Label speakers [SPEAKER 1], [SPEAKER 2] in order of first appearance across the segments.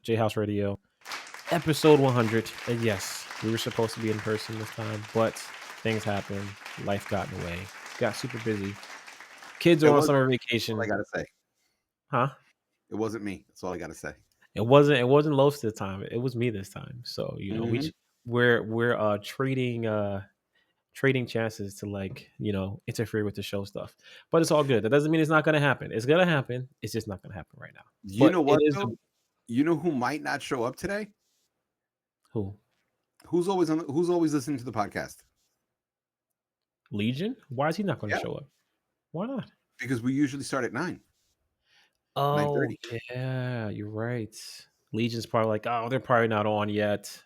[SPEAKER 1] JHouze Radio, episode 100. And yes, we were supposed to be in person this time, but things happened. Life got in the way. Got super busy. Kids
[SPEAKER 2] It
[SPEAKER 1] are on
[SPEAKER 2] was
[SPEAKER 1] summer
[SPEAKER 2] all I
[SPEAKER 1] vacation.
[SPEAKER 2] gotta say.
[SPEAKER 1] Huh?
[SPEAKER 2] It wasn't me. That's all I gotta say.
[SPEAKER 1] It wasn't Los this time. It was me this time. So,
[SPEAKER 2] Hmm.
[SPEAKER 1] we're trading chances to interfere with the show stuff. But it's all good. That doesn't mean it's not gonna happen. It's gonna happen. It's just not gonna happen right now.
[SPEAKER 2] You
[SPEAKER 1] But
[SPEAKER 2] know
[SPEAKER 1] it
[SPEAKER 2] what
[SPEAKER 1] is
[SPEAKER 2] though? You know who might not show up today?
[SPEAKER 1] who?
[SPEAKER 2] Who's always listening to the podcast?
[SPEAKER 1] Legion? Why is he not gonna
[SPEAKER 2] Yeah,
[SPEAKER 1] show up? Why not?
[SPEAKER 2] because we usually start at 9,
[SPEAKER 1] Oh
[SPEAKER 2] 9:30.
[SPEAKER 1] yeah, you're right. Legion's probably like, oh, they're probably not on yet.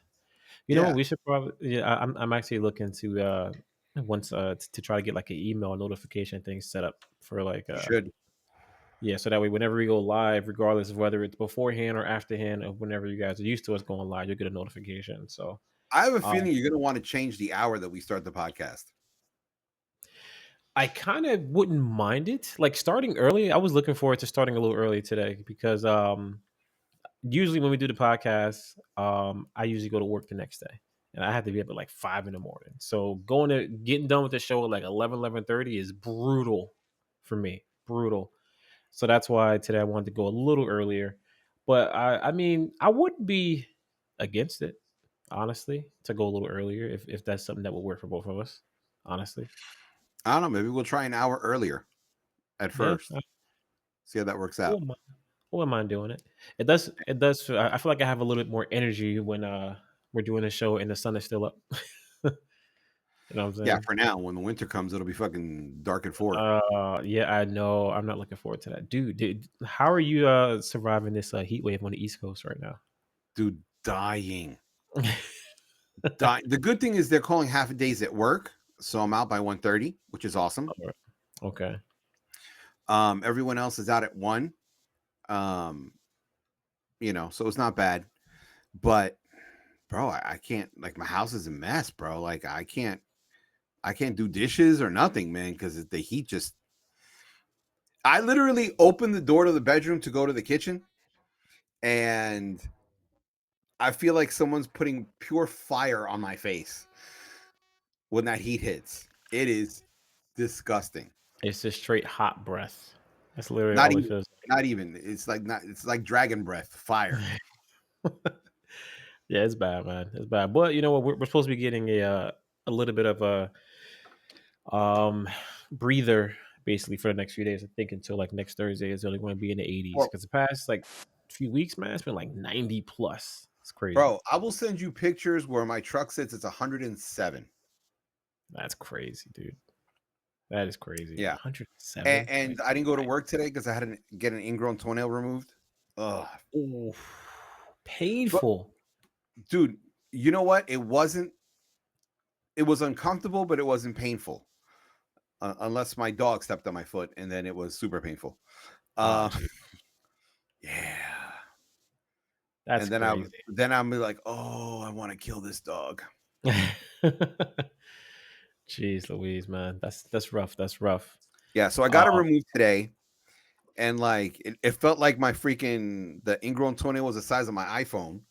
[SPEAKER 1] You know what?
[SPEAKER 2] Yeah,
[SPEAKER 1] We should probably. Yeah, I'm actually looking to once to try to get like an email notification thing set up for
[SPEAKER 2] you should.
[SPEAKER 1] yeah, so that way whenever we go live, regardless of whether it's beforehand or afterhand of whenever you guys are used to us going live, you'll get a notification. So
[SPEAKER 2] I have a
[SPEAKER 1] um,
[SPEAKER 2] feeling you're gonna want to change the hour that we start the podcast.
[SPEAKER 1] I kind of wouldn't mind it. Like starting early, I was looking forward to starting a little early today because usually when we do the podcast, I usually go to work the next day. And I have to be up at like 5 in the morning. So getting done with the show at like 11:30 is brutal for me. Brutal. So that's why today I wanted to go a little earlier. But I mean, I wouldn't be against it, honestly, to go a little earlier if that's something that would work for both of us. Honestly.
[SPEAKER 2] I don't know. Maybe we'll try an hour earlier at
[SPEAKER 1] Yeah.
[SPEAKER 2] first. See how that works
[SPEAKER 1] I
[SPEAKER 2] out.
[SPEAKER 1] wouldn't mind, I wouldn't mind doing it. It does I feel like I have a little bit more energy when we're doing a show and the sun is still up. You know what I'm
[SPEAKER 2] Yeah,
[SPEAKER 1] saying?
[SPEAKER 2] for now. When the winter comes, it'll be fucking dark at 4.
[SPEAKER 1] Yeah, I know. I'm not looking forward to that. Dude, how are you surviving this heat wave on the East Coast right now?
[SPEAKER 2] Dude, dying. The good thing is they're calling half a days at work, so I'm out by 1:30, which is awesome.
[SPEAKER 1] Alright. Okay.
[SPEAKER 2] Everyone else is out at 1. Um, so it's not bad. But bro, I can't, like, my house is a mess, bro. Like I can't do dishes or nothing, man, because the heat just I literally opened the door to the bedroom to go to the kitchen, and I feel like someone's putting pure fire on my face when that heat hits. It is disgusting.
[SPEAKER 1] It's just straight hot breath. That's literally
[SPEAKER 2] Not
[SPEAKER 1] all it
[SPEAKER 2] even
[SPEAKER 1] feels
[SPEAKER 2] not even. It's like dragon breath, fire.
[SPEAKER 1] like. Yeah, it's bad, man. It's bad. But you know what? We're supposed to be getting a little bit of a um breather basically for the next few days. I think until like next Thursday it's only going to be in the 80s
[SPEAKER 2] Well,
[SPEAKER 1] because the past like few weeks, man, it's been like 90 plus. It's crazy.
[SPEAKER 2] bro, I will send you pictures where my truck sits. It's 107.
[SPEAKER 1] That's crazy, dude. That is crazy.
[SPEAKER 2] Yeah,
[SPEAKER 1] 107.
[SPEAKER 2] and I didn't go to work today because I had to get an ingrown toenail removed. Ugh,
[SPEAKER 1] Ooh,
[SPEAKER 2] but
[SPEAKER 1] painful.
[SPEAKER 2] dude, you know what? It wasn't. It was uncomfortable, but it wasn't painful. Unless my dog stepped on my foot, and then it was super painful.
[SPEAKER 1] Oh,
[SPEAKER 2] Uh,
[SPEAKER 1] gee,
[SPEAKER 2] yeah.
[SPEAKER 1] that's
[SPEAKER 2] And then I
[SPEAKER 1] crazy.
[SPEAKER 2] then I'm like, oh, I want to kill this dog.
[SPEAKER 1] Jeez, Louise, man, that's rough. That's rough.
[SPEAKER 2] Yeah, so I got it
[SPEAKER 1] Um,
[SPEAKER 2] removed today, and like it felt like the ingrown toenail was the size of my iPhone.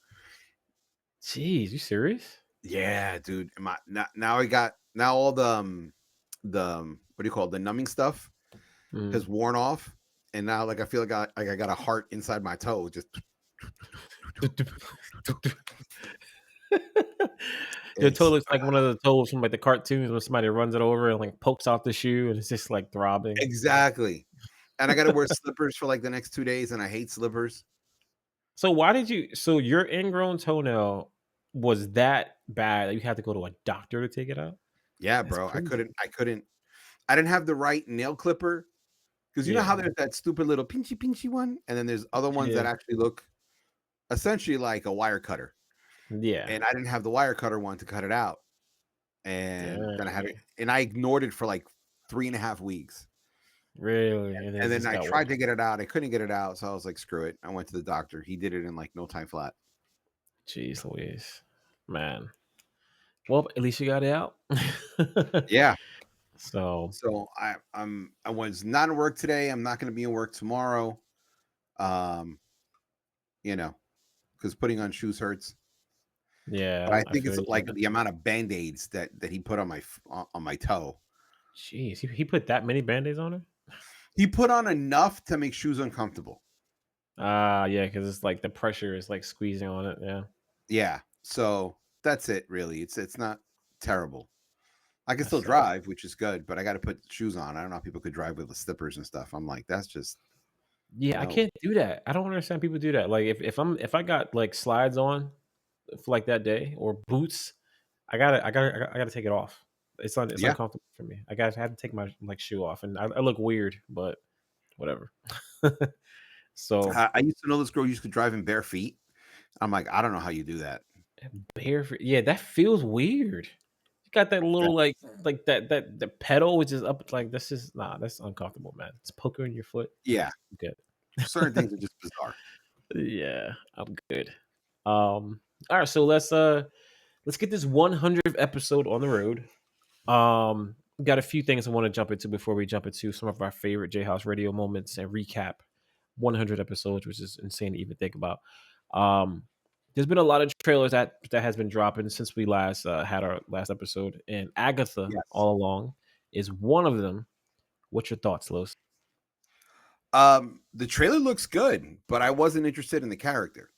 [SPEAKER 1] jeez, you serious?
[SPEAKER 2] Yeah, dude. Now I got now all the what do you call it, the numbing stuff
[SPEAKER 1] Mm.
[SPEAKER 2] has worn off, and now like I feel like I got a heart inside my toe. Just
[SPEAKER 1] Your toe
[SPEAKER 2] it's
[SPEAKER 1] looks like one of the toes from like the cartoons when somebody runs it over and like pokes out the shoe and it's just like throbbing.
[SPEAKER 2] exactly. And I got to wear slippers for like the next 2 days, and I hate slippers.
[SPEAKER 1] So why did you? So your ingrown toenail was that bad that you had to go to a doctor to take it out?
[SPEAKER 2] Yeah,
[SPEAKER 1] That's
[SPEAKER 2] bro.
[SPEAKER 1] crazy.
[SPEAKER 2] I didn't have the right nail clipper because you know how
[SPEAKER 1] Yeah,
[SPEAKER 2] there's that stupid little pinchy one, and then there's other ones
[SPEAKER 1] yeah,
[SPEAKER 2] that actually look essentially like a wire cutter.
[SPEAKER 1] yeah.
[SPEAKER 2] And I didn't have the wire cutter one to cut it out, and then I had it,
[SPEAKER 1] Dang,
[SPEAKER 2] and I ignored it for like 3.5 weeks.
[SPEAKER 1] really? And
[SPEAKER 2] And
[SPEAKER 1] it
[SPEAKER 2] then
[SPEAKER 1] just
[SPEAKER 2] I
[SPEAKER 1] got
[SPEAKER 2] tried
[SPEAKER 1] worse.
[SPEAKER 2] to get it out. I couldn't get it out, so I was like, screw it. I went to the doctor. He did it in like no time flat.
[SPEAKER 1] Jeez, Louise, man. Well, at least you got it out.
[SPEAKER 2] Yeah.
[SPEAKER 1] So
[SPEAKER 2] So I was not at work today. I'm not going to be in work tomorrow. Um, you know, because putting on shoes hurts. But
[SPEAKER 1] Yeah,
[SPEAKER 2] I
[SPEAKER 1] I
[SPEAKER 2] think
[SPEAKER 1] feel
[SPEAKER 2] it's
[SPEAKER 1] you.
[SPEAKER 2] like the amount of band-aids that he put on my toe.
[SPEAKER 1] Jeez, he put that many band-aids on her?
[SPEAKER 2] He put on enough to make shoes uncomfortable.
[SPEAKER 1] Ah, yeah, because it's like the pressure is like squeezing on it. Yeah,
[SPEAKER 2] Yeah. So that's it really. It's not terrible. I can
[SPEAKER 1] that
[SPEAKER 2] still
[SPEAKER 1] sucks.
[SPEAKER 2] drive, which is good, but I got to put shoes on. I don't know how people could drive with the slippers and stuff. I'm like, that's just
[SPEAKER 1] Yeah, I
[SPEAKER 2] no.
[SPEAKER 1] can't do that. I don't understand people do that. Like if I got like slides on for like that day or boots, I gotta take it off. It's
[SPEAKER 2] Yeah.
[SPEAKER 1] uncomfortable for me. I gotta have to take my like shoe off, and I look weird, but whatever. So
[SPEAKER 2] I used to know this girl used to drive in bare feet. I'm like, I don't know how you do that.
[SPEAKER 1] barefoot, yeah, that feels weird. You got that little like that the pedal which is up like this is nah, that's uncomfortable, man. It's poker in your foot. Nah,
[SPEAKER 2] Yeah.
[SPEAKER 1] I'm good.
[SPEAKER 2] Certain things are just bizarre.
[SPEAKER 1] Yeah, I'm good. All right, so let's get this 100th episode on the road. We got a few things I want to jump into before we jump into some of our favorite JHouze Radio moments and recap 100 episodes, which is insane to even think about. Um, there's been a lot of trailers that has been dropping since we last had our last episode, and Agatha
[SPEAKER 2] Yes.
[SPEAKER 1] all along is one of them. What's your thoughts, Los?
[SPEAKER 2] The trailer looks good, but I wasn't interested in the character.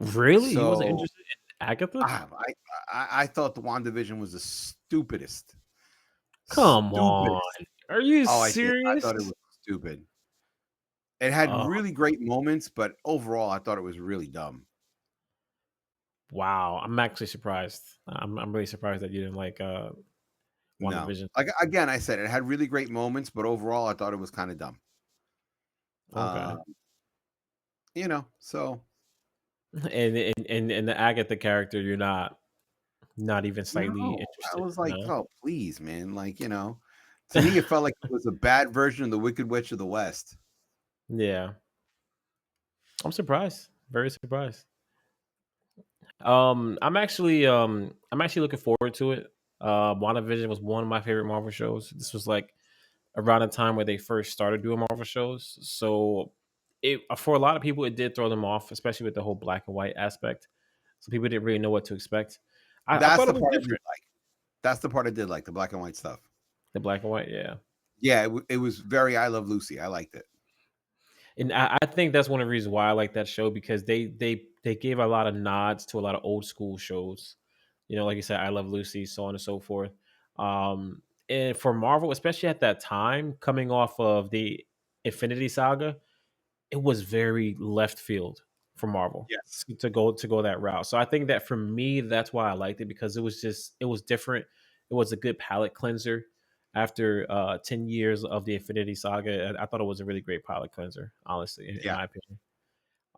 [SPEAKER 1] Really, you wasn't
[SPEAKER 2] So
[SPEAKER 1] interested in Agatha?
[SPEAKER 2] I thought the WandaVision was the stupidest.
[SPEAKER 1] Come on,
[SPEAKER 2] Stupidest.
[SPEAKER 1] are you
[SPEAKER 2] Oh, I did. I
[SPEAKER 1] serious?
[SPEAKER 2] thought it was stupid. It had
[SPEAKER 1] Oh,
[SPEAKER 2] really great moments, but overall, I thought it was really dumb.
[SPEAKER 1] wow, I'm actually surprised. I'm really surprised that you didn't like
[SPEAKER 2] No.
[SPEAKER 1] WandaVision.
[SPEAKER 2] Like again, I said it had really great moments, but overall, I thought it was kind of dumb.
[SPEAKER 1] Okay.
[SPEAKER 2] Uh, so
[SPEAKER 1] And the Agatha character, you're not even slightly
[SPEAKER 2] no, I
[SPEAKER 1] interested.
[SPEAKER 2] was like,
[SPEAKER 1] No.
[SPEAKER 2] oh, please, man. Like, to me, it felt like it was a bad version of the Wicked Witch of the West.
[SPEAKER 1] Yeah, I'm surprised. Very surprised. I'm actually looking forward to it. WandaVision was one of my favorite Marvel shows. This was like around the time where they first started doing Marvel shows. So it for a lot of people it did throw them off, especially with the whole black and white aspect. So people didn't really know what to expect. I
[SPEAKER 2] That's
[SPEAKER 1] thought it
[SPEAKER 2] the
[SPEAKER 1] was
[SPEAKER 2] part I did
[SPEAKER 1] different.
[SPEAKER 2] like. That's the part I did like, the black and white stuff.
[SPEAKER 1] The black and white, yeah.
[SPEAKER 2] Yeah, it was very I Love Lucy. I liked it.
[SPEAKER 1] And I think that's one of the reasons why I like that show because they gave a lot of nods to a lot of old school shows. You know, like you said, I Love Lucy, so on and so forth. And for Marvel, especially at that time, coming off of the Infinity Saga, it was very left field for Marvel
[SPEAKER 2] Yes.
[SPEAKER 1] to go that route. So I think that for me, that's why I liked it because it was different. It was a good palate cleanser after 10 years of the Infinity Saga. I thought it was a really great palate cleanser, honestly, in
[SPEAKER 2] Yeah.
[SPEAKER 1] my opinion.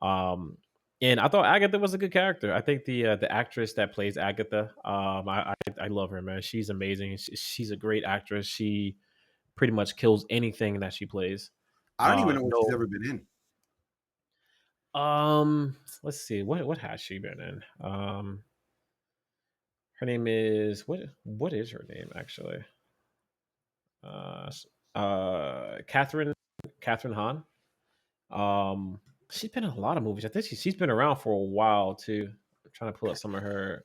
[SPEAKER 1] Um, and I thought Agatha was a good character. I think the actress that plays Agatha, I love her, man. She's amazing. She's a great actress. She pretty much kills anything that she plays.
[SPEAKER 2] I don't even know what she's
[SPEAKER 1] No,
[SPEAKER 2] ever been in.
[SPEAKER 1] let's see. What has she been in? Her name is what is her name actually? Uh Catherine Hahn. She's been in a lot of movies. I think she's been around for a while too. I'm trying to pull up some of her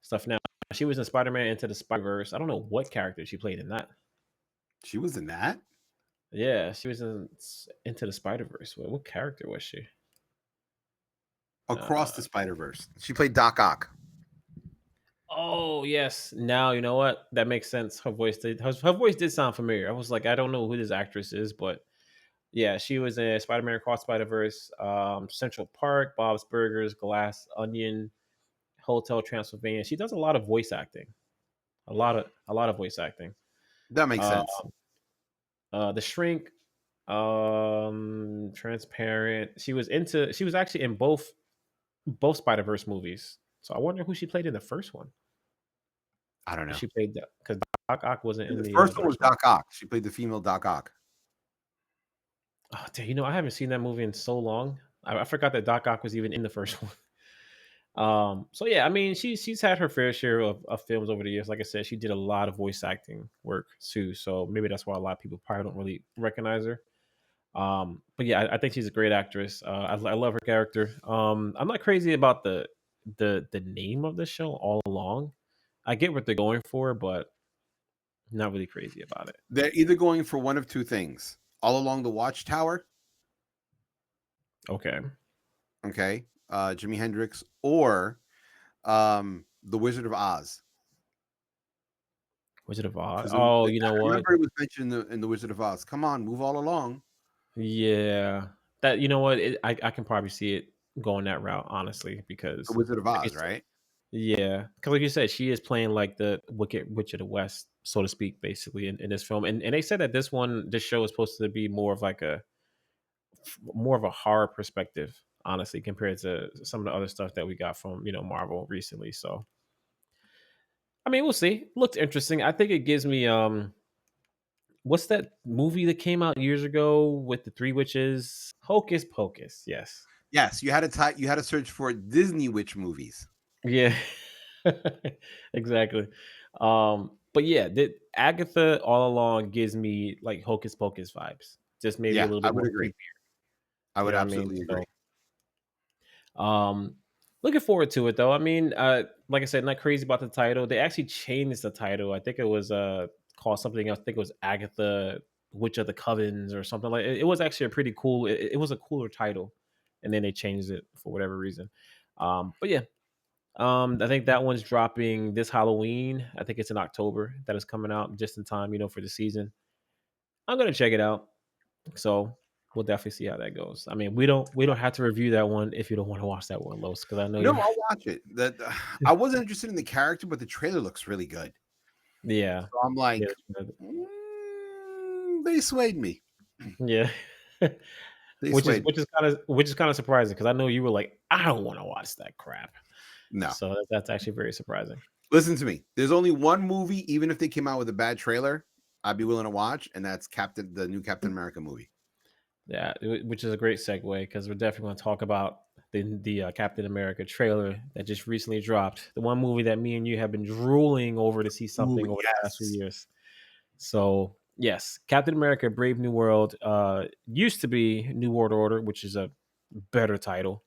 [SPEAKER 1] stuff now. She was in Spider-Man Into the Spider-Verse. I don't know what character she played in that.
[SPEAKER 2] She was in that?
[SPEAKER 1] Yeah, she was in Into the Spider-Verse. What character was she?
[SPEAKER 2] Across
[SPEAKER 1] Uh
[SPEAKER 2] the Spider-Verse. She played Doc Ock.
[SPEAKER 1] Oh yes. Now you know what? That makes sense. Her voice did sound familiar. I was like, I don't know who this actress is, but yeah, she was in Spider-Man Across Spider-Verse, Central Park, Bob's Burgers, Glass Onion, Hotel Transylvania. She does a lot of voice acting. A lot of voice acting.
[SPEAKER 2] That makes
[SPEAKER 1] Uh,
[SPEAKER 2] sense.
[SPEAKER 1] The Shrink, Transparent. She was actually in both Spider-Verse movies. So I wonder who she played in the first one.
[SPEAKER 2] I don't know.
[SPEAKER 1] She played because Doc Ock wasn't in
[SPEAKER 2] The
[SPEAKER 1] the
[SPEAKER 2] first one was
[SPEAKER 1] first one.
[SPEAKER 2] Doc Ock. She played the female Doc Ock.
[SPEAKER 1] Oh, damn, I haven't seen that movie in so long. I forgot that Doc Ock was even in the first one. So yeah, I mean, she's had her fair share of films over the years. Like I said, she did a lot of voice acting work too. So maybe that's why a lot of people probably don't really recognize her. But yeah, I think she's a great actress. I love her character. I'm not crazy about the name of the show all along. I get what they're going for, but not really crazy about it.
[SPEAKER 2] They're either going for one of two things: All Along the Watchtower,
[SPEAKER 1] Okay,
[SPEAKER 2] okay, Jimi Hendrix, or The Wizard of Oz.
[SPEAKER 1] Wizard of Oz.
[SPEAKER 2] Because
[SPEAKER 1] Oh,
[SPEAKER 2] I
[SPEAKER 1] you know what?
[SPEAKER 2] remember it was mentioned in the Wizard of Oz. Come on, move all along.
[SPEAKER 1] Yeah, that you know what? I can probably see it going that route, honestly,
[SPEAKER 2] The
[SPEAKER 1] because
[SPEAKER 2] Wizard of
[SPEAKER 1] like you
[SPEAKER 2] Oz,
[SPEAKER 1] said,
[SPEAKER 2] right?
[SPEAKER 1] yeah, because like you said, she is playing like the Wicked Witch of the West, so to speak, basically in this film. And they said that this show is supposed to be more of like more of a horror perspective, honestly, compared to some of the other stuff that we got from Marvel recently. So I mean, we'll see. Looked interesting. I think it gives me what's that movie that came out years ago with the three witches? Hocus Pocus. Yes.
[SPEAKER 2] Yes, you had to type. You had to search for Disney witch movies.
[SPEAKER 1] Yeah. Exactly. But yeah, Agatha all along gives me like Hocus Pocus vibes. Just maybe a
[SPEAKER 2] Yeah,
[SPEAKER 1] little
[SPEAKER 2] I
[SPEAKER 1] bit
[SPEAKER 2] would
[SPEAKER 1] more
[SPEAKER 2] agree.
[SPEAKER 1] creepy.
[SPEAKER 2] I
[SPEAKER 1] You
[SPEAKER 2] would
[SPEAKER 1] know what I mean?
[SPEAKER 2] absolutely agree.
[SPEAKER 1] So Um, looking forward to it though. I mean, like I said, not crazy about the title. They actually changed the title. I think it was called something else. I think it was Agatha, Witch of the Covens, or something like. It was actually a pretty cool. It was a cooler title, and then they changed it for whatever reason. But yeah, I think that one's dropping this Halloween. I think it's in October that is coming out just in time, for the season. I'm gonna check it out. So we'll definitely see how that goes. I mean, we don't have to review that one if you don't want to watch that one, Los, because I know
[SPEAKER 2] No,
[SPEAKER 1] you're
[SPEAKER 2] I'll watch it. That I wasn't interested in the character, but the trailer looks really good.
[SPEAKER 1] yeah.
[SPEAKER 2] So I'm
[SPEAKER 1] Yeah,
[SPEAKER 2] like, they swayed me.
[SPEAKER 1] yeah.
[SPEAKER 2] They
[SPEAKER 1] which is
[SPEAKER 2] swayed me.
[SPEAKER 1] which is kind of surprising because I know you were like, I don't want to watch that crap.
[SPEAKER 2] No,
[SPEAKER 1] So that's actually very surprising.
[SPEAKER 2] listen to me. There's only one movie, even if they came out with a bad trailer, I'd be willing to watch, and that's the new Captain America movie.
[SPEAKER 1] Yeah, which is a great segue because we're definitely going to talk about the Captain America trailer that just recently dropped. The one movie that me and you have been drooling over to see
[SPEAKER 2] Ooh,
[SPEAKER 1] something over the past few
[SPEAKER 2] yes.
[SPEAKER 1] years. So yes, Captain America: Brave New World used to be New World Order, which is a better title.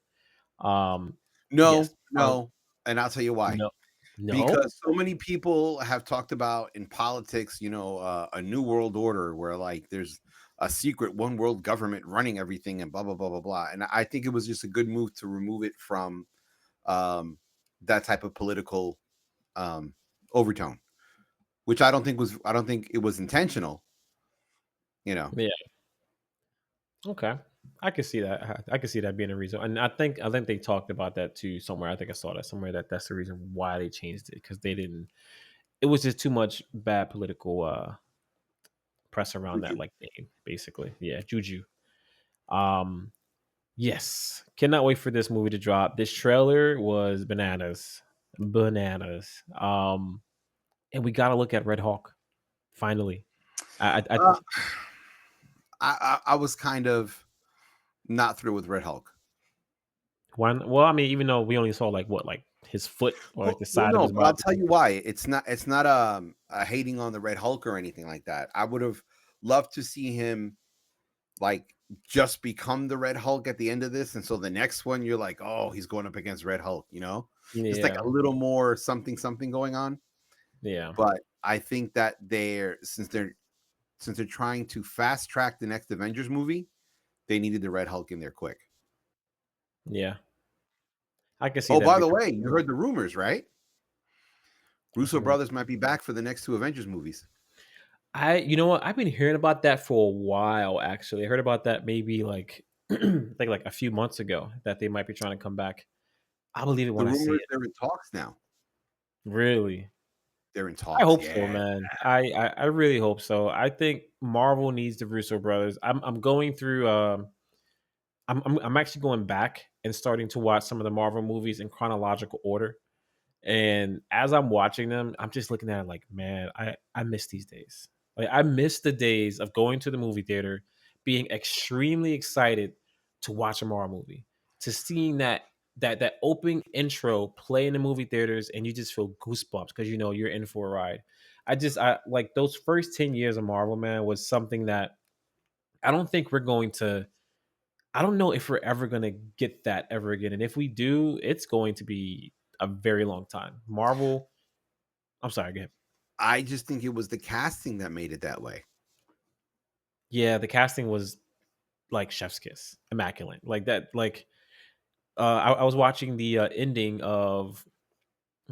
[SPEAKER 1] Um, yes,
[SPEAKER 2] No, no, and I'll tell you why.
[SPEAKER 1] no, no,
[SPEAKER 2] Because so many people have talked about in politics, a new world order where like there's a secret one world government running everything and blah blah blah blah blah. And I think it was just a good move to remove it from um, that type of political um, overtone, which I don't think it was intentional. You know,
[SPEAKER 1] yeah, okay. I can see that. I can see that being a reason, and I think they talked about that too somewhere. I think I saw that somewhere that that's the reason why they changed it because they didn't. It was just too much bad political press around
[SPEAKER 2] would
[SPEAKER 1] that
[SPEAKER 2] you?
[SPEAKER 1] like name, basically. Yeah, Juju. Um, yes, cannot wait for this movie to drop. This trailer was bananas, bananas. And we got to look at Red Hawk finally. I
[SPEAKER 2] Uh, I was kind of not through with Red Hulk.
[SPEAKER 1] one. Well, I mean, even though we only saw like what, like his foot or like the
[SPEAKER 2] Well,
[SPEAKER 1] side of
[SPEAKER 2] no,
[SPEAKER 1] his
[SPEAKER 2] but I'll
[SPEAKER 1] body.
[SPEAKER 2] tell you why. It's not a hating on the Red Hulk or anything like that. I would have loved to see him like just become the Red Hulk at the end of this, and so the next one you're like, oh, he's going up against Red Hulk. Just like
[SPEAKER 1] Yeah,
[SPEAKER 2] a little more something something going on.
[SPEAKER 1] yeah,
[SPEAKER 2] But I think that since they're trying to fast track the next Avengers movie, they needed the Red Hulk in there quick.
[SPEAKER 1] yeah. I can see
[SPEAKER 2] Oh,
[SPEAKER 1] that
[SPEAKER 2] by
[SPEAKER 1] being
[SPEAKER 2] the
[SPEAKER 1] a
[SPEAKER 2] way, you
[SPEAKER 1] reason.
[SPEAKER 2] heard the rumors, right?
[SPEAKER 1] What's the
[SPEAKER 2] Russo
[SPEAKER 1] rumor?
[SPEAKER 2] brothers might be back for the next two Avengers movies.
[SPEAKER 1] You know what? I've been hearing about that for a while. Actually, I heard about that maybe like I think like a few months ago that they might be trying to come back. I believe it
[SPEAKER 2] The
[SPEAKER 1] when I see
[SPEAKER 2] rumors
[SPEAKER 1] it.
[SPEAKER 2] they're in talks now.
[SPEAKER 1] Really,
[SPEAKER 2] They're in
[SPEAKER 1] I
[SPEAKER 2] talks.
[SPEAKER 1] hope so,
[SPEAKER 2] Yeah.
[SPEAKER 1] man. I really hope so. I think Marvel needs the Russo brothers. I'm going through. I'm actually going back and starting to watch some of the Marvel movies in chronological order. And as I'm watching them, I'm just looking at it like, man, I miss these days. Like I miss the days of going to the movie theater, being extremely excited to watch a Marvel movie, to seeing that opening intro play in the movie theaters, and you just feel goosebumps because you know you're in for a ride. I like those first 10 years of Marvel, man, was something that I don't think we're going to. I don't know if we're ever going to get that ever again, and if we do, it's going to be a very long time. Marvel. I'm sorry. Go ahead.
[SPEAKER 2] I just think it was the casting that made it that way.
[SPEAKER 1] Yeah, the casting was like chef's kiss, immaculate, like that. Like I was watching the ending of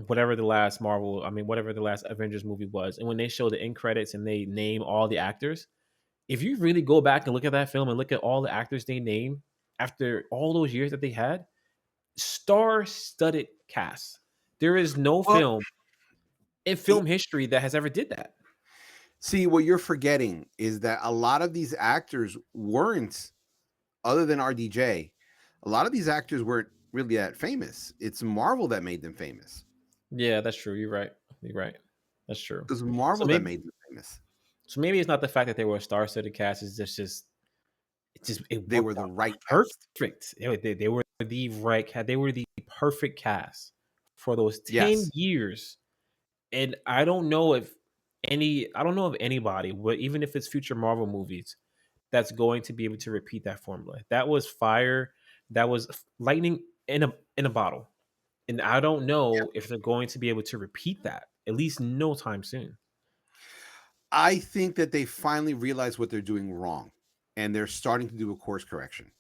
[SPEAKER 1] whatever the last Marvel, I mean, whatever the last Avengers movie was, and when they show the end credits and they name all the actors, if you really go back and look at that film and look at all the actors they name after all those years that they had, star-studded cast. There is no
[SPEAKER 2] Well,
[SPEAKER 1] film in
[SPEAKER 2] it,
[SPEAKER 1] film history that has ever did that.
[SPEAKER 2] see, what you're forgetting is that a lot of these actors weren't, other than RDJ, a lot of these actors weren't really that famous. It's Marvel that made them famous.
[SPEAKER 1] Yeah, that's true. You're right. You're right. That's true.
[SPEAKER 2] It was
[SPEAKER 1] So
[SPEAKER 2] Marvel that
[SPEAKER 1] maybe
[SPEAKER 2] made them famous.
[SPEAKER 1] so maybe it's not the fact that they were a star-studded cast. It's just it
[SPEAKER 2] They were
[SPEAKER 1] worked
[SPEAKER 2] the
[SPEAKER 1] out
[SPEAKER 2] right cast.
[SPEAKER 1] perfect. They were the right cast. They were the perfect cast for those 10
[SPEAKER 2] Yes.
[SPEAKER 1] years. And I don't know of anybody, but even if it's future Marvel movies, that's going to be able to repeat that formula. That was fire. That was lightning in a bottle. And I don't know if they're going to be able to repeat that, at least no time soon.
[SPEAKER 2] I think that they finally realized what they're doing wrong, and they're starting to do a course correction.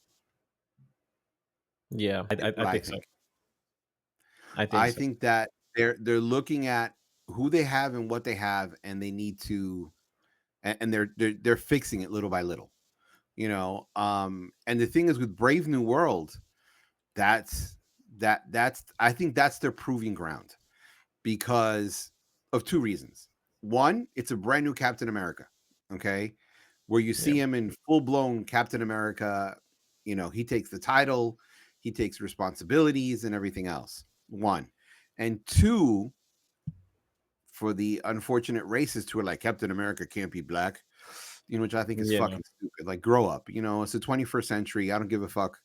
[SPEAKER 1] Yeah,
[SPEAKER 2] Is
[SPEAKER 1] I
[SPEAKER 2] what I
[SPEAKER 1] think so.
[SPEAKER 2] think.
[SPEAKER 1] I think
[SPEAKER 2] I
[SPEAKER 1] so.
[SPEAKER 2] think that they're looking at who they have and what they have, and they need to, and they're fixing it little by little. And the thing is with Brave New World, that's that's I think that's their proving ground because of two reasons. One, it's a brand new Captain America, okay, where you
[SPEAKER 1] Yeah.
[SPEAKER 2] see him in full blown Captain America. He takes the title, he takes responsibilities and everything else. One. And two, for the unfortunate racists who are like, Captain America can't be black, which I think is
[SPEAKER 1] Yeah.
[SPEAKER 2] fucking stupid. Like, grow up. It's the 21st century. I don't give a fuck,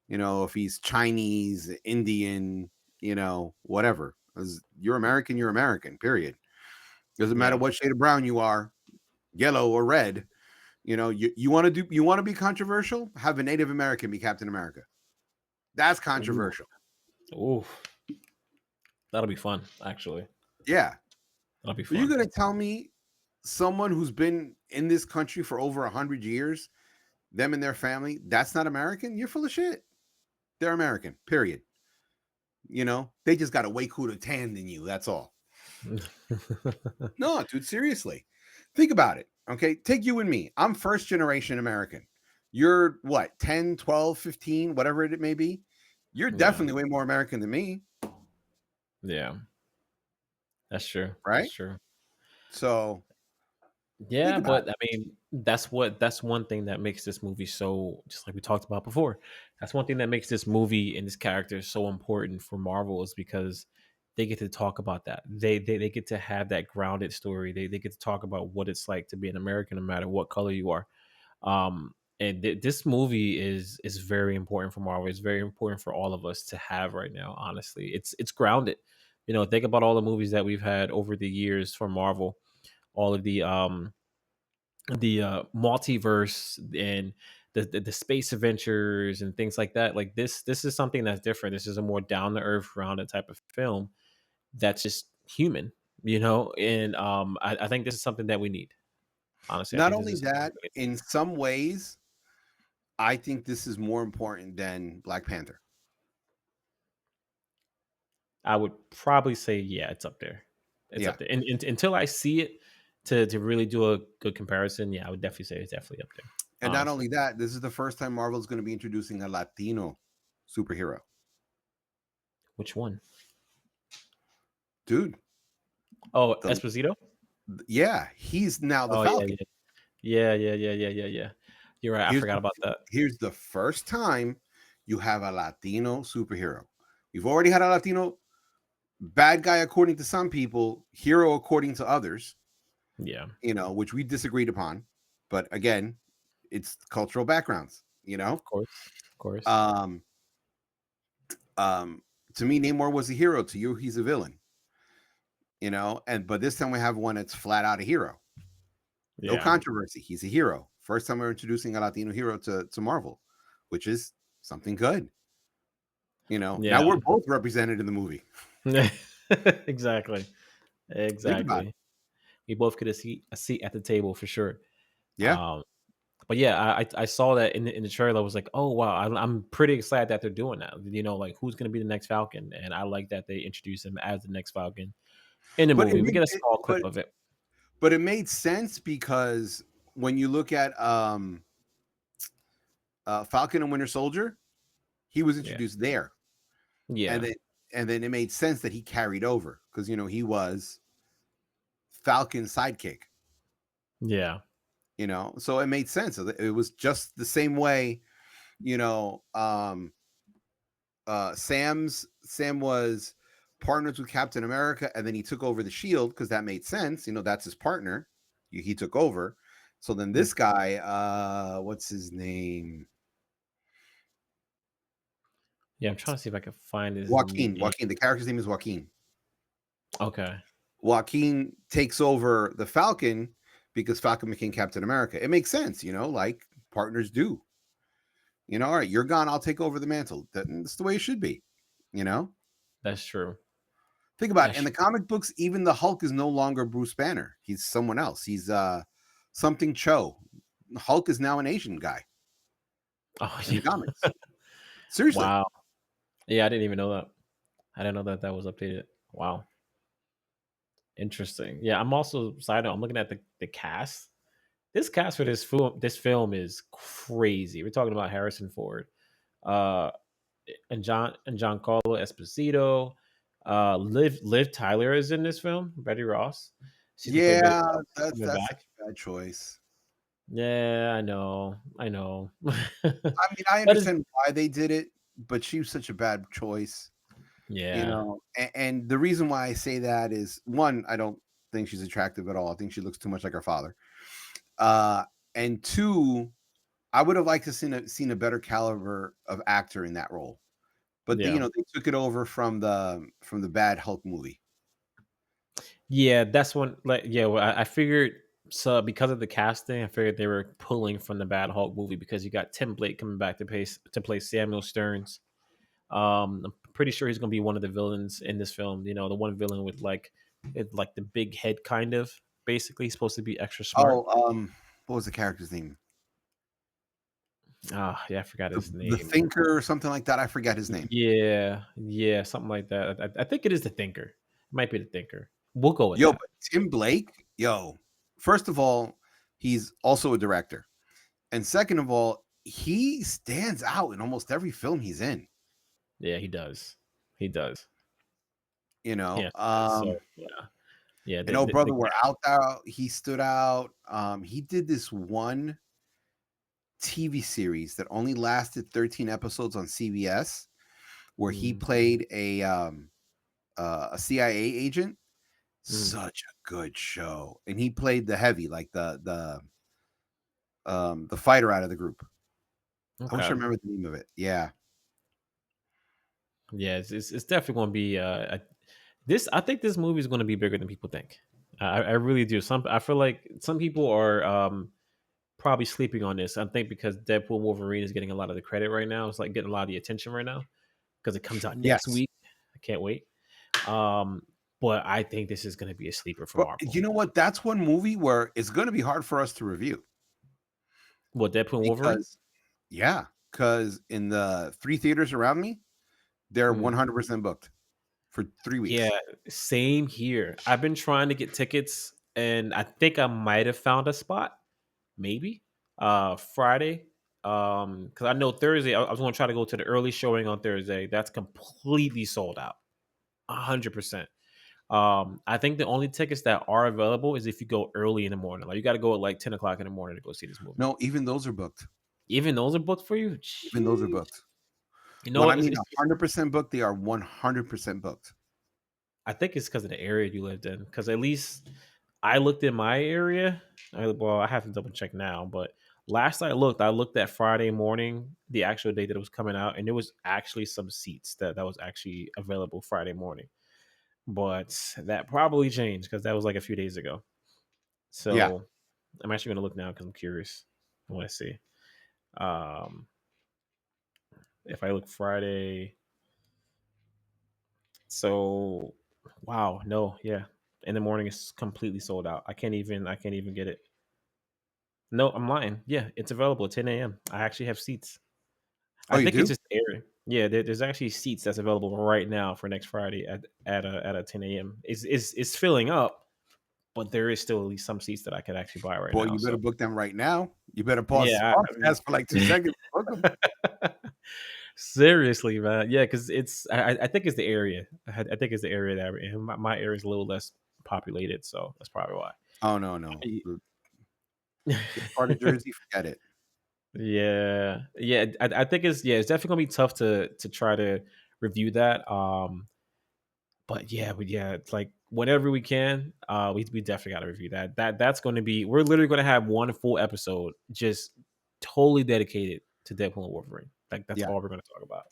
[SPEAKER 2] if he's Chinese, Indian, whatever. You're American, you're American, period. Doesn't matter
[SPEAKER 1] Yeah.
[SPEAKER 2] what shade of brown you are, yellow or red. You want to be controversial? Have a Native American be Captain America. That's
[SPEAKER 1] Ooh.
[SPEAKER 2] controversial.
[SPEAKER 1] Ooh. That'll be fun, actually.
[SPEAKER 2] Yeah.
[SPEAKER 1] That'll be
[SPEAKER 2] Are you
[SPEAKER 1] fun.
[SPEAKER 2] gonna tell me someone who's been in this country for over 100 years, them and their family, that's not American? You're full of shit. They're American, period. They just got a way cooler tan than you. That's all. No, dude, seriously. Think about it. Okay. Take you and me. I'm first generation American. You're what, 10, 12, 15, whatever it may be? You're
[SPEAKER 1] Yeah.
[SPEAKER 2] definitely way more American than me,
[SPEAKER 1] Yeah. That's true. That's
[SPEAKER 2] right?
[SPEAKER 1] true.
[SPEAKER 2] So think
[SPEAKER 1] Yeah,
[SPEAKER 2] about
[SPEAKER 1] but I mean, that's one thing that makes this movie so, just like we talked about before. That's one thing that makes this movie and this character so important for Marvel is because they get to talk about that. They get to have that grounded story. They get to talk about what it's like to be an American, no matter what color you are. This movie is very important for Marvel. It's very important for all of us to have right now. Honestly, it's grounded. Think about all the movies that we've had over the years from Marvel, all of the multiverse and the space adventures and things like that. Like this is something that's different. This is a more down to earth, grounded type of film that's just human. And I think this is something that we need. Honestly, I
[SPEAKER 2] not
[SPEAKER 1] think this
[SPEAKER 2] only
[SPEAKER 1] is something that
[SPEAKER 2] that,
[SPEAKER 1] we need.
[SPEAKER 2] in some ways, I think this is more important than Black Panther.
[SPEAKER 1] I would probably say, yeah, it's up there. It's
[SPEAKER 2] Yeah.
[SPEAKER 1] up there. And until I see it to really do a good comparison, yeah, I would definitely say it's definitely up there.
[SPEAKER 2] And not
[SPEAKER 1] Honestly,
[SPEAKER 2] only that, this is the first time Marvel's going to be introducing a Latino superhero.
[SPEAKER 1] which one?
[SPEAKER 2] Dude,
[SPEAKER 1] Oh,
[SPEAKER 2] the
[SPEAKER 1] Esposito.
[SPEAKER 2] yeah, he's now the
[SPEAKER 1] Oh yeah,
[SPEAKER 2] Falcon.
[SPEAKER 1] yeah, yeah. You're right. I
[SPEAKER 2] Here's
[SPEAKER 1] forgot
[SPEAKER 2] the
[SPEAKER 1] about that.
[SPEAKER 2] here's the first time you have a Latino superhero. You've already had a Latino bad guy according to some people, hero according to others,
[SPEAKER 1] Yeah,
[SPEAKER 2] which we disagreed upon. But again, it's cultural backgrounds,
[SPEAKER 1] of course, of course.
[SPEAKER 2] Um, um, to me, Namor was a hero. To you, he's a villain. But this time we have one that's flat out a hero. No
[SPEAKER 1] Yeah,
[SPEAKER 2] controversy. He's a hero. First time we're introducing a Latino hero to Marvel, which is something good. Now
[SPEAKER 1] Yeah.
[SPEAKER 2] we're both represented in the movie.
[SPEAKER 1] Exactly.
[SPEAKER 2] Think about it.
[SPEAKER 1] Exactly. We both get a seat at the table for sure.
[SPEAKER 2] Yeah.
[SPEAKER 1] Um, but yeah, I saw that in the trailer. I was like, oh wow, I'm pretty excited that they're doing that. Like who's going to be the next Falcon, and I like that they introduce him as the next Falcon in the
[SPEAKER 2] But it
[SPEAKER 1] movie. We
[SPEAKER 2] made
[SPEAKER 1] get a
[SPEAKER 2] it,
[SPEAKER 1] small clip of it.
[SPEAKER 2] but it made sense because when you look at Falcon and Winter Soldier, he was
[SPEAKER 1] Yeah,
[SPEAKER 2] introduced there, and
[SPEAKER 1] yeah,
[SPEAKER 2] then it made sense that he carried over because he was Falcon's sidekick.
[SPEAKER 1] yeah,
[SPEAKER 2] So it made sense. So it was just the same way. You know, Sam was partners with Captain America, and then he took over the Shield because that made sense. That's his partner. He took over. So then
[SPEAKER 1] mm,
[SPEAKER 2] this guy, what's his name?
[SPEAKER 1] yeah. I'm trying to see if I can find his
[SPEAKER 2] Joaquin.
[SPEAKER 1] name.
[SPEAKER 2] Joaquin. The character's name is Joaquin.
[SPEAKER 1] Okay,
[SPEAKER 2] Joaquin takes over the Falcon because Falcon became Captain America. It makes sense, like partners do. All right, you're gone. I'll take over the mantle. That's the way it should be. You know.
[SPEAKER 1] that's true.
[SPEAKER 2] Think about it.
[SPEAKER 1] That's
[SPEAKER 2] In the
[SPEAKER 1] true.
[SPEAKER 2] comic books, even the Hulk is no longer Bruce Banner. He's someone else. He's something Cho. Hulk is now an Asian guy
[SPEAKER 1] Oh
[SPEAKER 2] in
[SPEAKER 1] yeah.
[SPEAKER 2] the comics. Seriously.
[SPEAKER 1] Wow. Yeah, I didn't even know that. I didn't know that that was updated. Wow. Interesting. Yeah, I'm also side note, I'm looking at the cast. This cast for this film is crazy. We're talking about Harrison Ford, uh, and Giancarlo Esposito. Liv Tyler is in this film. Betty Ross. She's gonna play Betty
[SPEAKER 2] Yeah,
[SPEAKER 1] Ross. She's
[SPEAKER 2] that's
[SPEAKER 1] coming
[SPEAKER 2] that's such
[SPEAKER 1] back.
[SPEAKER 2] a bad choice.
[SPEAKER 1] Yeah, I know. I know.
[SPEAKER 2] I mean, I
[SPEAKER 1] That is
[SPEAKER 2] understand why they did it, but she was such a bad choice.
[SPEAKER 1] yeah.
[SPEAKER 2] And the reason why I say that is one, I don't think she's attractive at all. I think she looks too much like her father. Uh, and two, I would have liked to seen a better caliber of actor in that role. But
[SPEAKER 1] Yeah.
[SPEAKER 2] they took it over from the bad Hulk movie.
[SPEAKER 1] Yeah, that's one like yeah, well, I figured so because of the casting, I figured they were pulling from the Bad Hulk movie because you got Tim Blake coming back to play Samuel Stearns. I'm pretty sure he's gonna be one of the villains in this film. The one villain with like the big head, kind of. Basically, he's supposed to be extra smart.
[SPEAKER 2] Oh, what was the character's name?
[SPEAKER 1] Ah, yeah, I forgot
[SPEAKER 2] The
[SPEAKER 1] his
[SPEAKER 2] the
[SPEAKER 1] name.
[SPEAKER 2] Thinker or something like that. I forget his name.
[SPEAKER 1] Yeah, yeah, something like that. I think it is the Thinker. It might be the Thinker. We'll go with
[SPEAKER 2] Yo,
[SPEAKER 1] that.
[SPEAKER 2] but Tim Blake, yo, first of all, he's also a director. And second of all, he stands out in almost every film he's in.
[SPEAKER 1] Yeah, he does. He does.
[SPEAKER 2] You know,
[SPEAKER 1] Yeah. So yeah, yeah.
[SPEAKER 2] and Oh Brother, We're Out there. He stood out. He did this one TV series that only lasted 13 episodes on CBS, where he
[SPEAKER 1] Mm,
[SPEAKER 2] played a CIA agent.
[SPEAKER 1] mm,
[SPEAKER 2] Such a good show, and he played the heavy, like the fighter out of the group. I wish I
[SPEAKER 1] okay.
[SPEAKER 2] remember the name of it. Yeah.
[SPEAKER 1] Yeah, it's definitely going to be this. I think this movie is going to be bigger than people think. I really do. I feel like some people are probably sleeping on this. I think because Deadpool Wolverine is getting a lot of the credit right now. It's like getting a lot of the attention right now because it comes out next
[SPEAKER 2] Yes.
[SPEAKER 1] week. I can't wait. Um, but I think this is going to be a sleeper for
[SPEAKER 2] But
[SPEAKER 1] Marvel.
[SPEAKER 2] you know what? That's one movie where it's going to be hard for us to review
[SPEAKER 1] What, Deadpool and Wolverine?
[SPEAKER 2] because, yeah, because in the three theaters around me, they're
[SPEAKER 1] Mm.
[SPEAKER 2] 100% booked for 3 weeks.
[SPEAKER 1] Yeah, same here. I've been trying to get tickets, and I think I might have found a spot. Maybe Friday. Because I know Thursday. I was going to try to go to the early showing on Thursday. That's completely sold out, 100%. I think the only tickets that are available is if you go early in the morning. Like you got to go at like 10 o'clock in the morning to go see this movie.
[SPEAKER 2] No, even those are booked.
[SPEAKER 1] Even those are booked for you.
[SPEAKER 2] Even those are
[SPEAKER 1] Sheesh.
[SPEAKER 2] booked.
[SPEAKER 1] You know
[SPEAKER 2] When I
[SPEAKER 1] what?
[SPEAKER 2] mean 100% booked, they are 100% booked.
[SPEAKER 1] I think it's because of the area you lived in. Because at least I looked in my area. Well, I have to double check now, but last I looked at Friday morning, the actual day that it was coming out, and there was actually some seats that was actually available Friday morning. But that probably changed because that was like a few days ago.
[SPEAKER 2] Yeah.
[SPEAKER 1] So I'm actually going to look now because I'm curious. I want to see. Um, if I look Friday, so wow, no, yeah, in the morning it's completely sold out. I can't even get it. No, I'm lying. Yeah, it's available at 10 a.m. I actually have seats.
[SPEAKER 2] Oh,
[SPEAKER 1] I
[SPEAKER 2] you
[SPEAKER 1] think it's
[SPEAKER 2] do?
[SPEAKER 1] just airing. Yeah, there's actually seats that's available right now for next Friday at a 10 a.m. It's filling up, but there is still at least some seats that I could actually buy right
[SPEAKER 2] Boy,
[SPEAKER 1] now.
[SPEAKER 2] you better
[SPEAKER 1] So
[SPEAKER 2] book them right now. You better pause this
[SPEAKER 1] yeah,
[SPEAKER 2] podcast for like 2 seconds. Book them.
[SPEAKER 1] seriously, man. Yeah, because I think it's the area. I think it's the area that we're in. My area is a little less populated, so that's probably why.
[SPEAKER 2] Oh no, no. This part of Jersey, forget it.
[SPEAKER 1] Yeah, yeah. I think it's definitely gonna be tough to try to review that. But yeah, it's like whenever we can, we definitely got to review that. That's going to be we're literally going to have one full episode just totally dedicated to Deadpool and Wolverine. Like that's
[SPEAKER 2] Yeah.
[SPEAKER 1] all we're going to talk about.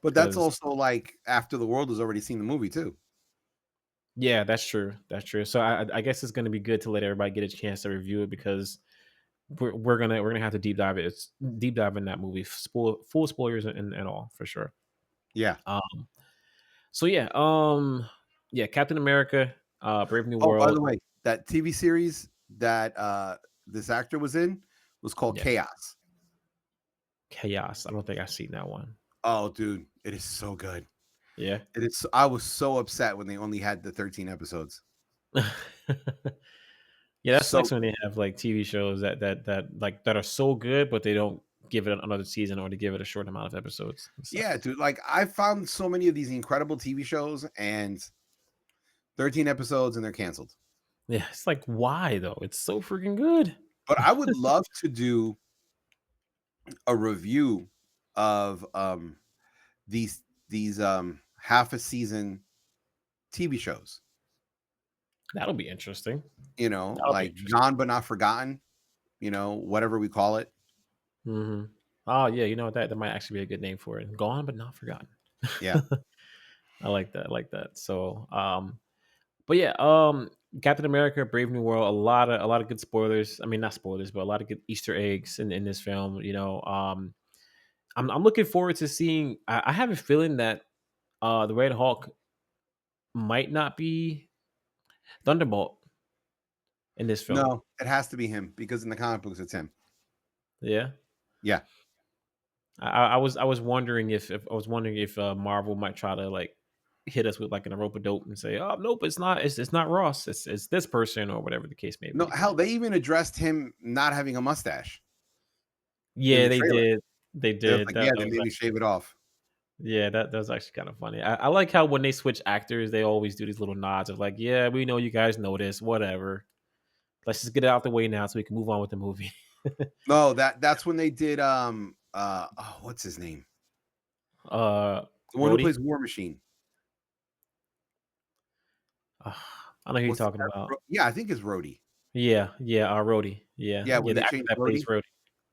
[SPEAKER 2] But that's
[SPEAKER 1] Because
[SPEAKER 2] also like after the world has already seen the movie too.
[SPEAKER 1] yeah, that's true. That's true. So I guess it's going to be good to let everybody get a chance to review it because we're gonna have to deep dive in that movie, full spoilers and all for sure.
[SPEAKER 2] Yeah.
[SPEAKER 1] Um, so yeah, yeah, Captain America, Brave New
[SPEAKER 2] Oh, by
[SPEAKER 1] World,
[SPEAKER 2] the way, that TV series that this actor was in was called
[SPEAKER 1] yeah,
[SPEAKER 2] Chaos.
[SPEAKER 1] Chaos. I don't think I've seen that one.
[SPEAKER 2] Oh, dude, it is so good.
[SPEAKER 1] Yeah.
[SPEAKER 2] It is. I was so upset when they only had the 13 episodes.
[SPEAKER 1] Yeah, that
[SPEAKER 2] So
[SPEAKER 1] sucks when they have like TV shows that are so good, but they don't give it another season or to give it a short amount of episodes. It
[SPEAKER 2] yeah,
[SPEAKER 1] sucks.
[SPEAKER 2] dude. Like I found so many of these incredible TV shows and 13 episodes and they're canceled.
[SPEAKER 1] Yeah, it's like why though? It's so freaking good.
[SPEAKER 2] But I would love to do a review of these half a season TV shows.
[SPEAKER 1] That'll be interesting.
[SPEAKER 2] You know,
[SPEAKER 1] That'll be
[SPEAKER 2] like
[SPEAKER 1] interesting.
[SPEAKER 2] Gone but not forgotten. You know, whatever we call it.
[SPEAKER 1] Hmm. Oh yeah, you know what, that might actually be a good name for it. Gone but not forgotten.
[SPEAKER 2] Yeah,
[SPEAKER 1] I like that. I like that. So, but yeah, Captain America, Brave New World, a lot of good spoilers. I mean, not spoilers, but a lot of good Easter eggs in this film. I'm looking forward to seeing. I have a feeling that the Red Hulk might not be Thunderbolt in this film.
[SPEAKER 2] no, it has to be him because in the comic books it's him.
[SPEAKER 1] Yeah,
[SPEAKER 2] Yeah,
[SPEAKER 1] I was wondering if I was wondering if Marvel might try to like hit us with like an a rope a dope and say, oh nope, it's not Ross, it's this person or whatever the case may
[SPEAKER 2] no,
[SPEAKER 1] be.
[SPEAKER 2] hell, they even addressed him not having a mustache in
[SPEAKER 1] Yeah,
[SPEAKER 2] the
[SPEAKER 1] they
[SPEAKER 2] trailer.
[SPEAKER 1] did. They
[SPEAKER 2] They're just
[SPEAKER 1] did.
[SPEAKER 2] like, yeah,
[SPEAKER 1] That
[SPEAKER 2] they
[SPEAKER 1] was
[SPEAKER 2] made me
[SPEAKER 1] actually
[SPEAKER 2] shave it off.
[SPEAKER 1] yeah, that was actually kind of funny. I like how when they switch actors, they always do these little nods of like, yeah, we know you guys know this, whatever. Let's just get it out the way now so we can move on with the movie.
[SPEAKER 2] No, that's when they did oh, what's his name? The one who
[SPEAKER 1] Rhodey.
[SPEAKER 2] plays War Machine.
[SPEAKER 1] I know who you're
[SPEAKER 2] What's
[SPEAKER 1] talking about.
[SPEAKER 2] yeah, I think it's Rhodey.
[SPEAKER 1] Yeah, yeah, Rhodey. Yeah,
[SPEAKER 2] Yeah,
[SPEAKER 1] yeah,
[SPEAKER 2] when
[SPEAKER 1] the
[SPEAKER 2] they
[SPEAKER 1] actor
[SPEAKER 2] changed
[SPEAKER 1] that plays
[SPEAKER 2] Rhodey.
[SPEAKER 1] Rhodey.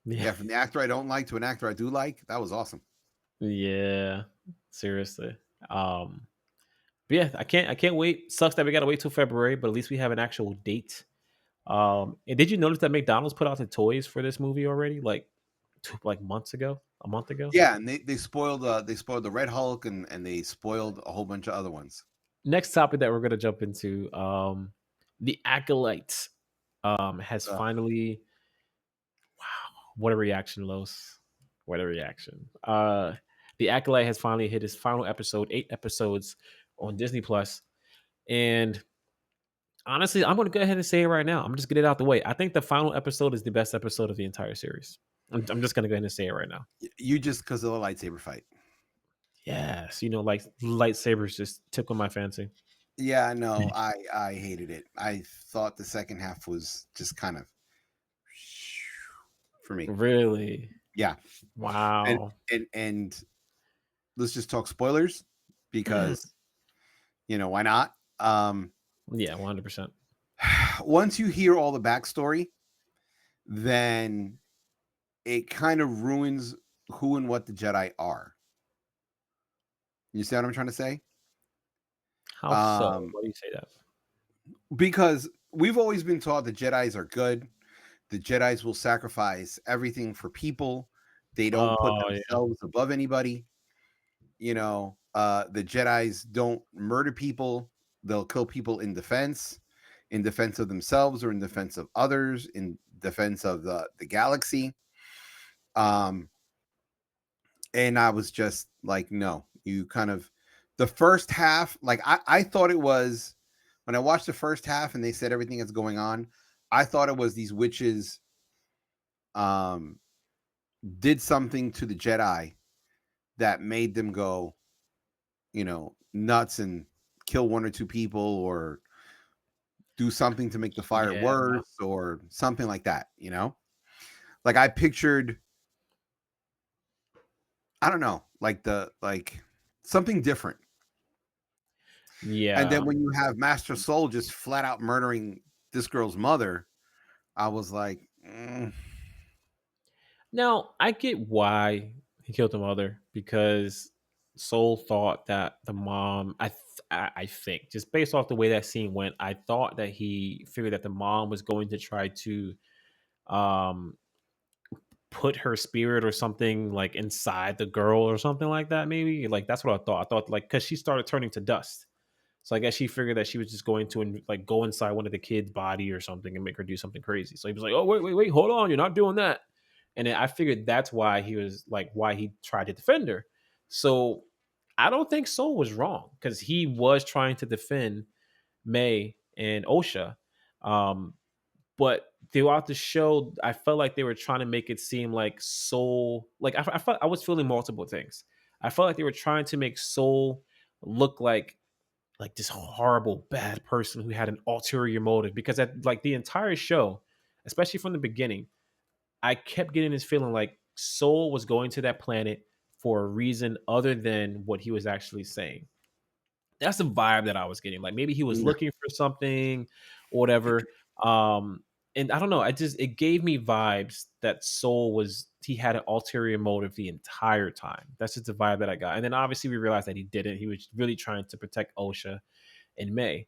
[SPEAKER 1] Yeah,
[SPEAKER 2] Yeah, from the actor I don't like to an actor I do like. That was awesome.
[SPEAKER 1] yeah, seriously. Um, but yeah, I can't wait. Sucks that we gotta wait till February, but at least we have an actual date. And did you notice that McDonald's put out the toys for this movie already, like like months ago, a month ago?
[SPEAKER 2] Yeah, and they spoiled the Red Hulk and they spoiled a whole bunch of other ones.
[SPEAKER 1] Next topic that we're gonna jump into, the Acolyte, has
[SPEAKER 2] Uh,
[SPEAKER 1] finally. What a reaction, Los. What a reaction. The Acolyte has finally hit his final episode, 8 episodes on Disney Plus. And honestly, I'm going to go ahead and say it right now. I'm just get it out the way. I think the final episode is the best episode of the entire series. I'm just going to go ahead and say it right now.
[SPEAKER 2] you just because of the lightsaber fight.
[SPEAKER 1] Yes, like lightsabers just tickle my fancy.
[SPEAKER 2] Yeah, no, I hated it. I thought the second half was just kind of for me.
[SPEAKER 1] Really?
[SPEAKER 2] Yeah, and
[SPEAKER 1] Wow.
[SPEAKER 2] and let's just talk spoilers
[SPEAKER 1] Yeah,
[SPEAKER 2] because why not?
[SPEAKER 1] 100%.
[SPEAKER 2] Once you hear all the backstory, then it kind of ruins who and what the Jedi are. You see what I'm trying to say?
[SPEAKER 1] How so?
[SPEAKER 2] Um,
[SPEAKER 1] Why do you say that?
[SPEAKER 2] because we've always been taught the Jedi's are good, the Jedis will sacrifice everything for people. They don't put
[SPEAKER 1] Oh yeah,
[SPEAKER 2] themselves above anybody. The Jedis don't murder people. They'll kill people in defense of themselves or in defense of others, in defense of the galaxy. Um, and I was just like, no, you kind of the first half, like I thought it was when I watched the first half and they said everything that's going on, I thought it was these witches um did something to the Jedi that made them go, nuts and kill one or two people or do something to make the fire
[SPEAKER 1] yeah.
[SPEAKER 2] worse or something like that. Like I pictured, I don't know, like something different. And then
[SPEAKER 1] Yeah.
[SPEAKER 2] when you have Master Soul just flat out murdering this girl's mother, I was like,
[SPEAKER 1] Now I get why he killed the mother because Soul thought that the mom. I think just based off the way that scene went, I thought that he figured that the mom was going to try to um put her spirit or something like inside the girl or something like that. Maybe like that's what I thought. I thought like because she started turning to dust. So I guess she figured that she was just going to like go inside one of the kids' body or something and make her do something crazy. So he was like, "Oh wait, hold on, you're not doing that." And then I figured that's why he was like why he tried to defend her. So I don't think Soul was wrong because he was trying to defend May and Osha. Um, but throughout the show, I felt like they were trying to make it seem like Soul, like I felt I was feeling multiple things. I felt like they were trying to make Soul look like this horrible bad person who had an ulterior motive because at like the entire show, especially from the beginning, I kept getting this feeling like Soul was going to that planet for a reason other than what he was actually saying. That's the vibe that I was getting. Like maybe he was
[SPEAKER 2] no,
[SPEAKER 1] looking for something or whatever. Um and I don't know, I just it gave me vibes that Soul was he had an ulterior motive the entire time. That's just the vibe that I got. And then obviously we realized that he didn't. He was really trying to protect Osha in May.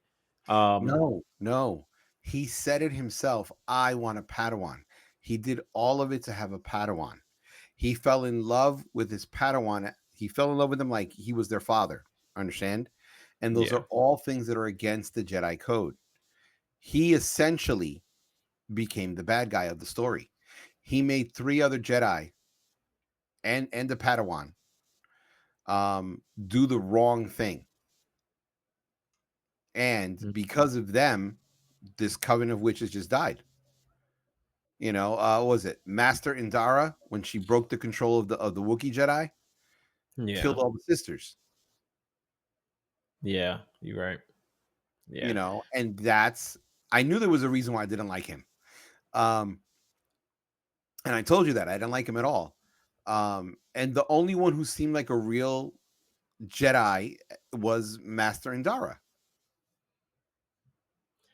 [SPEAKER 1] Um,
[SPEAKER 2] no, no. He said it himself. I want a Padawan. He did all of it to have a Padawan. He fell in love with his Padawan. He fell in love with him like he was their father. Understand? And those
[SPEAKER 1] yeah.
[SPEAKER 2] are all things that are against the Jedi code. He essentially became the bad guy of the story. He made three other Jedi and the Padawan do the wrong thing. And
[SPEAKER 1] Mm,
[SPEAKER 2] because of them, this coven of witches just died. What was it Master Indara when she broke the control of the Wookiee Jedi,
[SPEAKER 1] yeah.
[SPEAKER 2] killed all the sisters.
[SPEAKER 1] Yeah. You're right. Yeah.
[SPEAKER 2] And that's I knew there was a reason why I didn't like him. Um, and I told you that I didn't like him at all. And the only one who seemed like a real Jedi was Master Indara.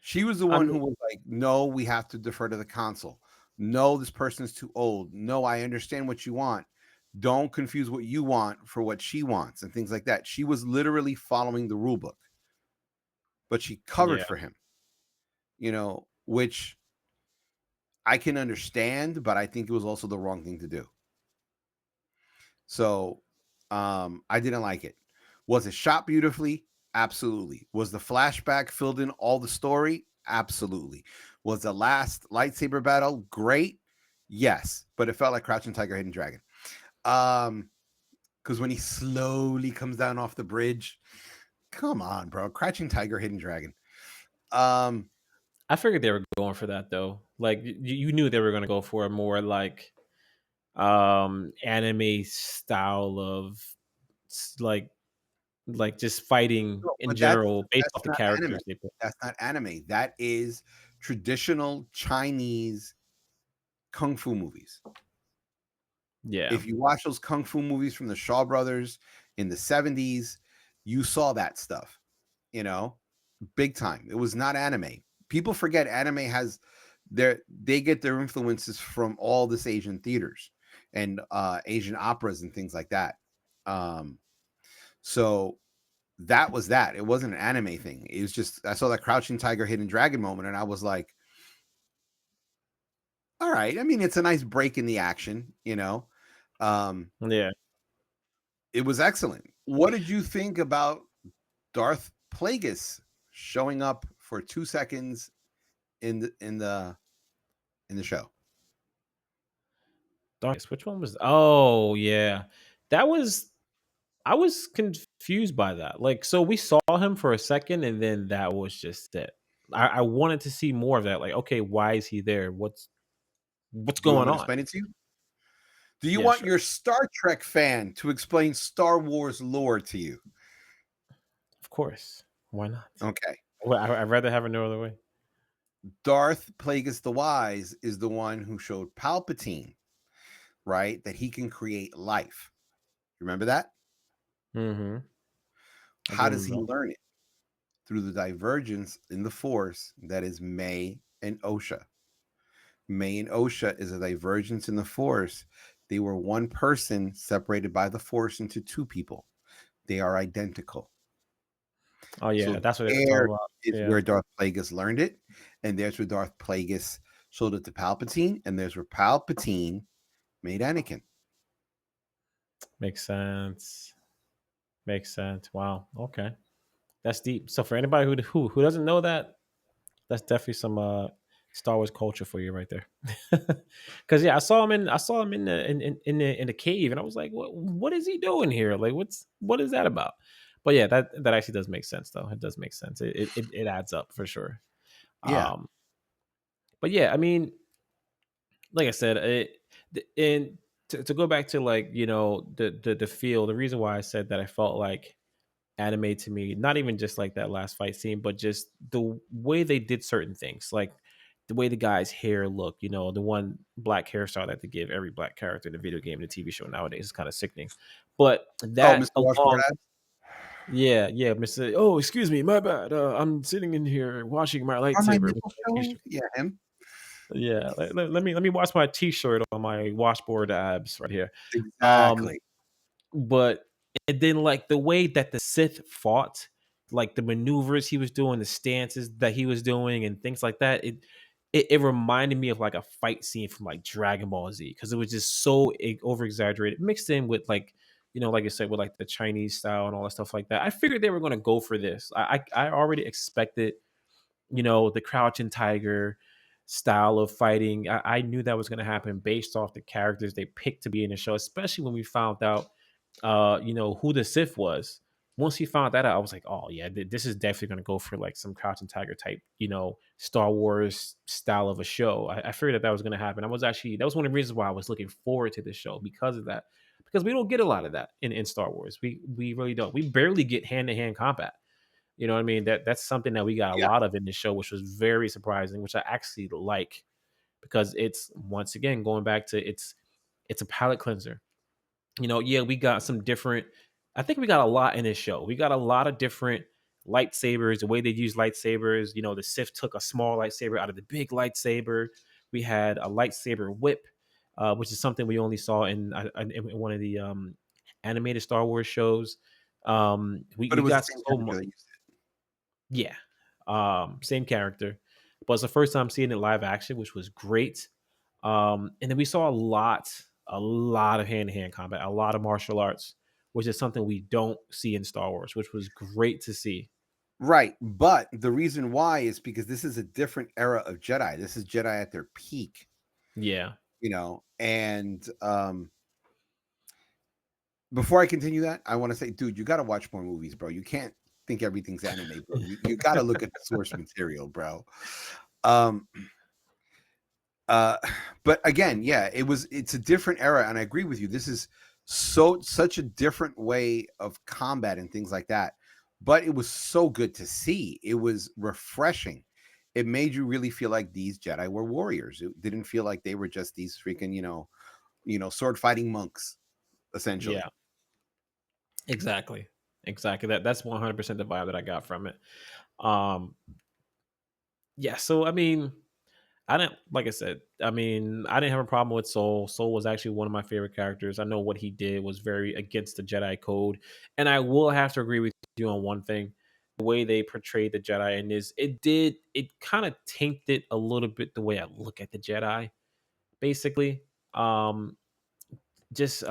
[SPEAKER 2] She was the
[SPEAKER 1] I
[SPEAKER 2] one
[SPEAKER 1] mean,
[SPEAKER 2] who was like, "No, we have to defer to the council. No, this person is too old. No, I understand what you want. Don't confuse what you want for what she wants and things like that." She was literally following the rule book, but she covered
[SPEAKER 1] yeah.
[SPEAKER 2] for him, which I can understand, but I think it was also the wrong thing to do. So, I didn't like it. Was it shot beautifully? Absolutely. Was the flashback filled in all the story? Absolutely. Was the last lightsaber battle great? Yes, but it felt like Crouching Tiger, Hidden Dragon. Because when he slowly comes down off the bridge, come on, bro, Crouching Tiger, Hidden Dragon. Um,
[SPEAKER 1] I figured they were going for that though. Like you knew they were going to go for a more like anime style of like just fighting
[SPEAKER 2] no,
[SPEAKER 1] in
[SPEAKER 2] but that's
[SPEAKER 1] general based
[SPEAKER 2] that's
[SPEAKER 1] off the
[SPEAKER 2] not anime.
[SPEAKER 1] characters they put.
[SPEAKER 2] That's not anime. That is traditional Chinese kung fu movies.
[SPEAKER 1] Yeah.
[SPEAKER 2] If you watch those kung fu movies from the Shaw Brothers in the 70s, you saw that stuff, you know, big time. It was not anime. People forget anime has they get their influences from all this Asian theaters and Asian operas and things like that. Um, so that was that. It wasn't an anime thing. It was just I saw that Crouching Tiger, Hidden Dragon moment, and I was like, all right. I mean, it's a nice break in the action, Um,
[SPEAKER 1] Yeah.
[SPEAKER 2] it was excellent. What did you think about Darth Plagueis showing up for 2 seconds in the show?
[SPEAKER 1] Darkness. Which one was? Oh yeah, that was. I was confused by that. Like, so we saw him for a second, and then that was just it. I wanted to see more of that. Like, okay, why is he there? What's
[SPEAKER 2] Do you want
[SPEAKER 1] going
[SPEAKER 2] me to
[SPEAKER 1] on?
[SPEAKER 2] explain it to you? Do you
[SPEAKER 1] Yeah,
[SPEAKER 2] want
[SPEAKER 1] sure.
[SPEAKER 2] your Star Trek fan to explain Star Wars lore to you?
[SPEAKER 1] Of course. Why not?
[SPEAKER 2] Okay.
[SPEAKER 1] Well, I'd rather have it no other way.
[SPEAKER 2] Darth Plagueis the Wise is the one who showed Palpatine, right, that he can create life. Remember that?
[SPEAKER 1] Mm-hmm. I do
[SPEAKER 2] How does he
[SPEAKER 1] remember.
[SPEAKER 2] learn it? Through the divergence in the Force that is May and Osha. May and Osha is a divergence in the Force. They were one person separated by the Force into two people. They are identical.
[SPEAKER 1] Oh yeah,
[SPEAKER 2] So
[SPEAKER 1] that's what they were
[SPEAKER 2] there
[SPEAKER 1] talking about.
[SPEAKER 2] is
[SPEAKER 1] Yeah,
[SPEAKER 2] where Darth Plagueis learned it, and there's where Darth Plagueis showed it to Palpatine, and there's where Palpatine made Anakin.
[SPEAKER 1] makes sense. Makes sense. Wow. Okay, that's deep. So for anybody who doesn't know that, that's definitely some Star Wars culture for you right there. Because yeah, I saw him in the cave, and I was like, what is he doing here? Like, what is that about? But yeah, that actually does make sense though. It does make sense. It adds up for sure.
[SPEAKER 2] Yeah,
[SPEAKER 1] Um, but yeah, I mean, like I said, and to go back to like the feel, the reason why I said that I felt like anime to me, not even just like that last fight scene, but just the way they did certain things, like the way the guy's hair looked, the one black hairstyle that they give every black character in the video game and the TV show nowadays is kind of sickening. But
[SPEAKER 2] oh,
[SPEAKER 1] that
[SPEAKER 2] Mr. Washboard
[SPEAKER 1] along,
[SPEAKER 2] Abs?
[SPEAKER 1] yeah, Mr. Oh, excuse me, my bad. I'm sitting in here washing my
[SPEAKER 2] Are my
[SPEAKER 1] lightsaber.
[SPEAKER 2] nipples showing? Yeah, him.
[SPEAKER 1] Yeah, let me wash my t-shirt on my washboard abs right here. Um,
[SPEAKER 2] Exactly.
[SPEAKER 1] but and then like the way that the Sith fought, like the maneuvers he was doing, the stances that he was doing, and things like that, it reminded me of like a fight scene from like Dragon Ball Z because it was just so over exaggerated, mixed in with like like you said, with like the Chinese style and all that stuff like that. I figured they were going to go for this. I already expected the crouching tiger style of fighting. I knew that was going to happen based off the characters they picked to be in the show, especially when we found out, who the Sith was. Once we found that out, I was like, oh yeah, this is definitely going to go for like some crouching tiger type, Star Wars style of a show. I figured that was going to happen. That was one of the reasons why I was looking forward to this show because of that. Because we don't get a lot of that in Star Wars. We really don't. We barely get hand to hand combat. You know what I mean? That's something that we got a
[SPEAKER 2] Yeah.
[SPEAKER 1] lot of in this show, which was very surprising, which I actually like because it's once again going back to it's a palate cleanser. Yeah, we got some different. I think we got a lot in this show. We got a lot of different lightsabers, the way they use lightsabers. The Sith took a small lightsaber out of the big lightsaber. We had a lightsaber whip, which is something we only saw in one of the animated Star Wars shows. We
[SPEAKER 2] But it
[SPEAKER 1] we
[SPEAKER 2] was the
[SPEAKER 1] got
[SPEAKER 2] same
[SPEAKER 1] so much.
[SPEAKER 2] character that used it.
[SPEAKER 1] Yeah. Same character. But it's the first time seeing it live action, which was great. And then we saw a lot of hand-to-hand combat, a lot of martial arts, which is something we don't see in Star Wars, which was great to see.
[SPEAKER 2] Right. But the reason why is because this is a different era of Jedi. This is Jedi at their peak,
[SPEAKER 1] Yeah.
[SPEAKER 2] and before I continue that, I want to say, dude, you got to watch more movies, bro. You can't think everything's anime, bro. You got to look at the source material, bro. Um, uh, but again, yeah, it's a different era, and I agree with you. This is such a different way of combat and things like that. But it was so good to see. It was refreshing. It made you really feel like these Jedi were warriors. It didn't feel like they were just these freaking, sword fighting monks,
[SPEAKER 1] Yeah.
[SPEAKER 2] essentially.
[SPEAKER 1] Exactly. Exactly. That's 100% the vibe that I got from it. Um yeah, so I mean, I didn't like I said, I mean, I didn't have a problem with Soul. Soul was actually one of my favorite characters. I know what he did was very against the Jedi code. And I will have to agree with you on one thing. The way they portrayed the Jedi in this, it kind of tainted a little bit the way I look at the Jedi. basically. Um, just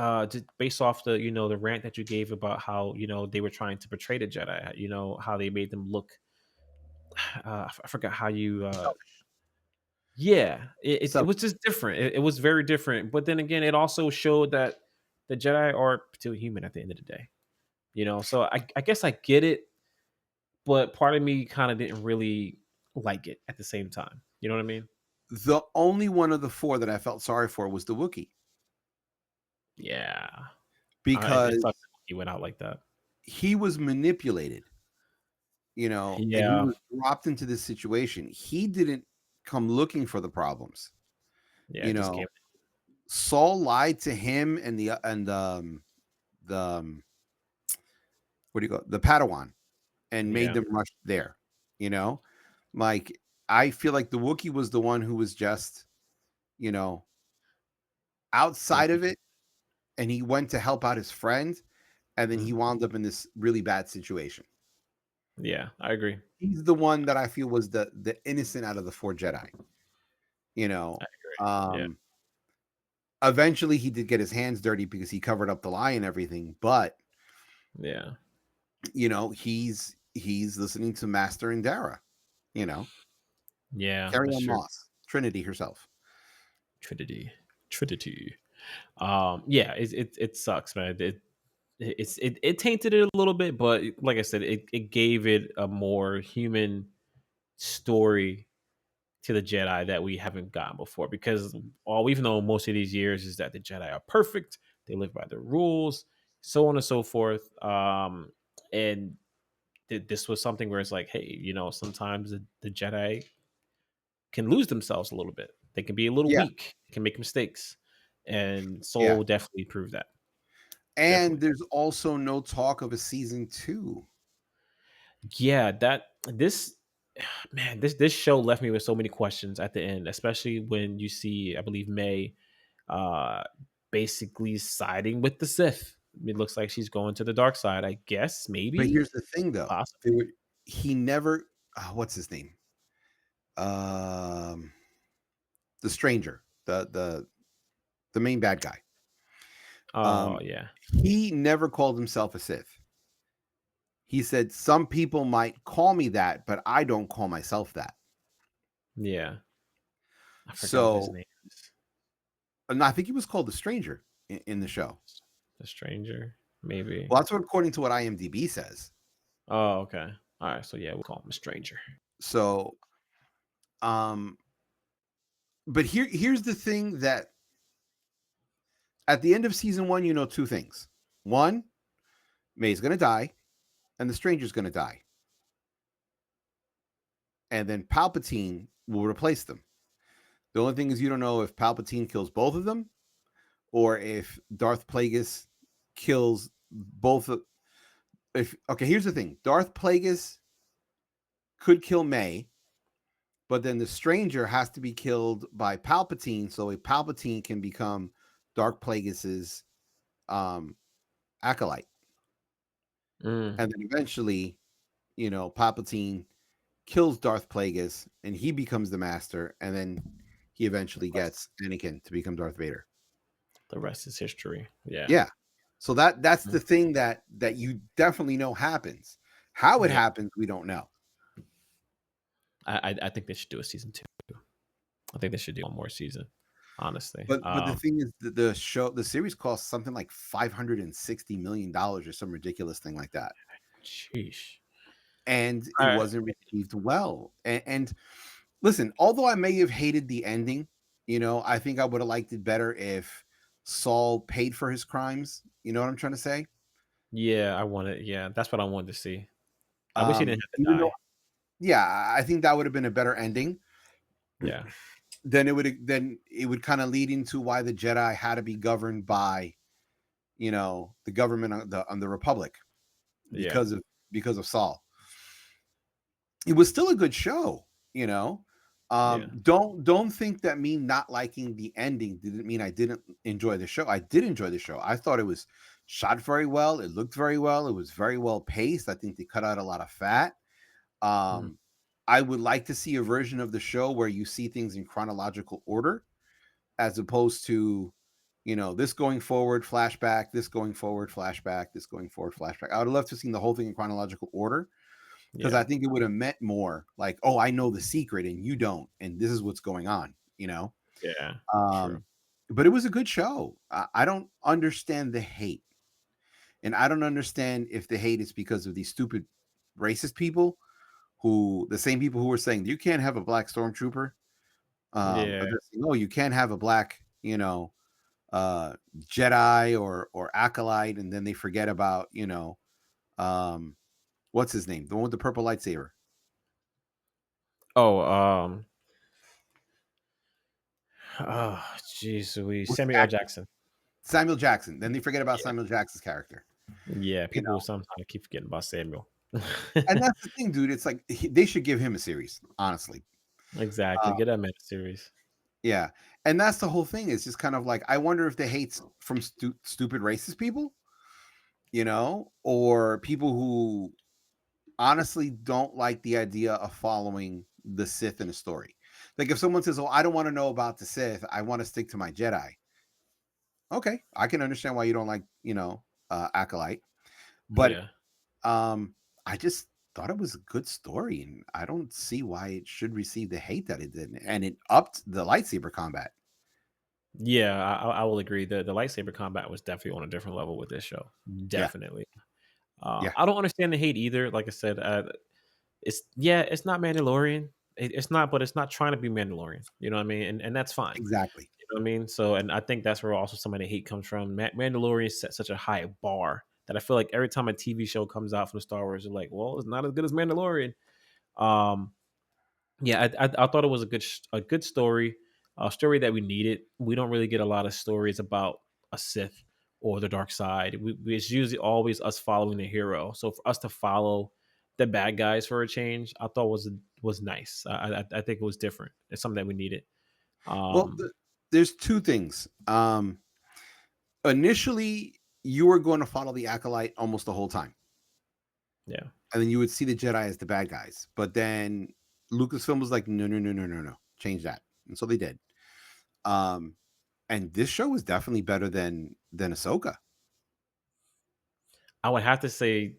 [SPEAKER 1] based off the the rant that you gave about how they were trying to portray the Jedi, how they made them look. I forgot how you.
[SPEAKER 2] Selfish.
[SPEAKER 1] Yeah, it was
[SPEAKER 2] Selfish.
[SPEAKER 1] just different. It was very different. But then again, it also showed that the Jedi are still human at the end of the day. So I guess I get it, but part of me kind of didn't really like it at the same time. You know what I mean?
[SPEAKER 2] The only one of the four that I felt sorry for was the Wookiee
[SPEAKER 1] Yeah. It
[SPEAKER 2] because
[SPEAKER 1] sucks that he went out like that.
[SPEAKER 2] he was manipulated, and he
[SPEAKER 1] Yeah.
[SPEAKER 2] was dropped into this situation. He didn't come looking for the problems.
[SPEAKER 1] Yeah,
[SPEAKER 2] You
[SPEAKER 1] it just
[SPEAKER 2] know,
[SPEAKER 1] came.
[SPEAKER 2] Saul lied to him and the what do you call it? The Padawan and made
[SPEAKER 1] Yeah.
[SPEAKER 2] them rush there. You know, like I feel like the Wookiee was the one who was just you know outside
[SPEAKER 1] Mhm.
[SPEAKER 2] of it, and he went to help out his friend, and then he
[SPEAKER 1] Mhm.
[SPEAKER 2] wound up in this really bad situation.
[SPEAKER 1] Yeah, I agree.
[SPEAKER 2] He's the one that I feel was the innocent out of the four Jedi. You know,
[SPEAKER 1] I agree. Yeah.
[SPEAKER 2] um, eventually he did get his hands dirty because he covered up the lie and everything, but
[SPEAKER 1] Yeah.
[SPEAKER 2] he's listening to Master and Dara. You know,
[SPEAKER 1] Yeah,
[SPEAKER 2] Carrie
[SPEAKER 1] that's
[SPEAKER 2] Ann
[SPEAKER 1] true.
[SPEAKER 2] Moss, Trinity herself.
[SPEAKER 1] Trinity. Trinity. Yeah, it sucks, man. It tainted it a little bit, but like I said, it gave it a more human story to the Jedi that we haven't gotten before. Because all we've known most of these years is that the Jedi are perfect, they live by the rules, so on and so forth. And this was something where it's like, hey, sometimes the Jedi can lose themselves a little bit. They can be a little
[SPEAKER 2] Yeah,
[SPEAKER 1] weak, they can make mistakes, and
[SPEAKER 2] yeah.
[SPEAKER 1] Soul definitely proved that.
[SPEAKER 2] And
[SPEAKER 1] Definitely.
[SPEAKER 2] there's also no talk of a season two.
[SPEAKER 1] Yeah, that this man, this show left me with so many questions at the end, especially when you see, I believe, May uh basically siding with the Sith. It looks like she's going to the dark side, I guess,
[SPEAKER 2] But
[SPEAKER 1] maybe,
[SPEAKER 2] here's the thing, though.
[SPEAKER 1] possibly.
[SPEAKER 2] He never. What's his name? Um, the stranger, the main bad guy.
[SPEAKER 1] Oh,
[SPEAKER 2] Um,
[SPEAKER 1] yeah.
[SPEAKER 2] he never called himself a Sith. He said some people might call me that, but I don't call myself that.
[SPEAKER 1] Yeah. I forgot what his
[SPEAKER 2] So,
[SPEAKER 1] name is.
[SPEAKER 2] and I think he was called the stranger in the show.
[SPEAKER 1] The stranger, maybe.
[SPEAKER 2] Well, that's what according to what IMDb says.
[SPEAKER 1] Oh, okay. All right, so yeah, we'll call him a stranger.
[SPEAKER 2] So, um, but here's the thing that at the end of season one, you know two things. One, May's gonna die, and the stranger's gonna die. And then Palpatine will replace them. The only thing is you don't know if Palpatine kills both of them or if Darth Plagueis kills both of if okay, here's the thing. Darth Plagueis could kill May, but then the stranger has to be killed by Palpatine so a Palpatine can become Darth Plagueis's um acolyte.
[SPEAKER 1] Mm,
[SPEAKER 2] And then eventually, Palpatine kills Darth Plagueis and he becomes the master and then he eventually gets Anakin to become Darth Vader.
[SPEAKER 1] the rest is history. Yeah.
[SPEAKER 2] Yeah. So that's
[SPEAKER 1] Mm,
[SPEAKER 2] the thing that you definitely know happens. How it
[SPEAKER 1] yeah.
[SPEAKER 2] happens, we don't know.
[SPEAKER 1] I think they should do a season two. I think they should do one more season, honestly.
[SPEAKER 2] But the thing is, the series costs something like $560 million or some ridiculous thing like that,
[SPEAKER 1] Sheesh.
[SPEAKER 2] and it
[SPEAKER 1] All right.
[SPEAKER 2] wasn't received well. And listen, although I may have hated the ending, I think I would have liked it better if Saul paid for his crimes. You know what I'm trying to say?
[SPEAKER 1] Yeah, that's what I wanted to see. I wish he didn't have to
[SPEAKER 2] Even though,
[SPEAKER 1] die.
[SPEAKER 2] yeah, I think that would have been a better ending.
[SPEAKER 1] Yeah.
[SPEAKER 2] Then it would kind of lead into why the Jedi had to be governed by the government on the Republic
[SPEAKER 1] Yeah.
[SPEAKER 2] because of Saul. It was still a good show, you know.
[SPEAKER 1] Yeah.
[SPEAKER 2] Don't think that me not liking the ending didn't mean I didn't enjoy the show. I did enjoy the show. I thought it was shot very well. It looked very well. It was very well paced. I think they cut out a lot of fat.
[SPEAKER 1] Mhm.
[SPEAKER 2] I would like to see a version of the show where you see things in chronological order as opposed to, this going forward, flashback, this going forward, flashback, this going forward, flashback. I would love to have seen the whole thing in chronological order because
[SPEAKER 1] Yeah.
[SPEAKER 2] I think it would have meant more like, oh, I know the secret and you don't, and this is what's going on.
[SPEAKER 1] Yeah. True.
[SPEAKER 2] Um, but it was a good show. I don't understand the hate, and I don't understand if the hate is because of these stupid racist people the same people who were saying you can't have a black stormtrooper,
[SPEAKER 1] Yeah.
[SPEAKER 2] but they're saying, oh, you can't have a black, uh, Jedi or acolyte, and then they forget about, um, what's his name, the one with the purple lightsaber.
[SPEAKER 1] Oh, oh, jeez, we
[SPEAKER 2] What's the
[SPEAKER 1] Samuel L.
[SPEAKER 2] actor?
[SPEAKER 1] Jackson.
[SPEAKER 2] Samuel Jackson. Then they forget about
[SPEAKER 1] Yeah.
[SPEAKER 2] Samuel Jackson's character.
[SPEAKER 1] Yeah.
[SPEAKER 2] You
[SPEAKER 1] People
[SPEAKER 2] know,
[SPEAKER 1] sometimes keep forgetting about Samuel.
[SPEAKER 2] and that's the thing, dude. It's like they should give him a series, honestly.
[SPEAKER 1] Exactly.
[SPEAKER 2] Uh,
[SPEAKER 1] Get that man a series.
[SPEAKER 2] yeah, and that's the whole thing. It's just kind of like I wonder if the hate's from stupid racist people, or people who honestly don't like the idea of following the Sith in a story. Like if someone says, "Oh, I don't want to know about the Sith. I want to stick to my Jedi." Okay, I can understand why you don't like, Acolyte, but
[SPEAKER 1] Yeah.
[SPEAKER 2] um, I just thought it was a good story, and I don't see why it should receive the hate that it did. And it upped the lightsaber combat.
[SPEAKER 1] Yeah. I will agree. The lightsaber combat was definitely on a different level with this show.
[SPEAKER 2] Yeah,
[SPEAKER 1] Definitely.
[SPEAKER 2] yeah,
[SPEAKER 1] I don't understand the hate either. Like I said, it's not Mandalorian. It's not, but it's not trying to be Mandalorian. You know what I mean? And that's fine.
[SPEAKER 2] exactly.
[SPEAKER 1] You know what I mean? So, and I think that's where also some of the hate comes from. Mandalorian set such a high bar that I feel like every time a TV show comes out from Star Wars, they're like, well, it's not as good as Mandalorian. Um, yeah, I thought it was a good story, a story that we needed. We don't really get a lot of stories about a Sith or the dark side. It's usually always us following the hero. So for us to follow the bad guys for a change, I thought was nice. I think it was different. It's something that we needed.
[SPEAKER 2] Well,
[SPEAKER 1] Um,
[SPEAKER 2] there's two things. Initially, you were going to follow the acolyte almost the whole time,
[SPEAKER 1] yeah,
[SPEAKER 2] and then you would see the Jedi as the bad guys. But then Lucasfilm was like, no, no, no, no, no, no, change that, and so they did. Um, and this show was definitely better than Ahsoka.
[SPEAKER 1] I would have to say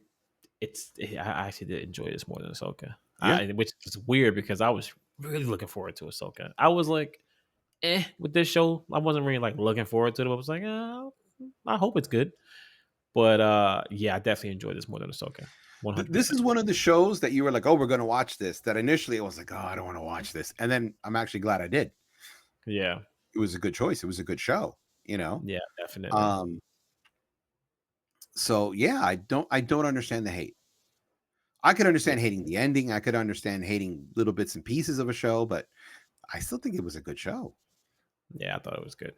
[SPEAKER 1] I actually did enjoy this more than Ahsoka.
[SPEAKER 2] Yeah,
[SPEAKER 1] Which is weird because I was really looking forward to Ahsoka. I was like, with this show. I wasn't really like looking forward to it. I was like, I hope it's good. But yeah, I definitely enjoyed this more than Ahsoka. One hundred
[SPEAKER 2] This
[SPEAKER 1] percent.
[SPEAKER 2] is one of the shows that you were like, oh, we're going to watch this. That initially it was like, oh, I don't want to watch this, and then I'm actually glad I did.
[SPEAKER 1] Yeah,
[SPEAKER 2] It was a good choice. It was a good show. You know.
[SPEAKER 1] yeah, definitely.
[SPEAKER 2] Um, so yeah, I don't understand the hate. I could
[SPEAKER 1] Yeah,
[SPEAKER 2] understand hating the ending. I could understand hating little bits and pieces of a show, but I still think it was a good show.
[SPEAKER 1] yeah, I thought it was good.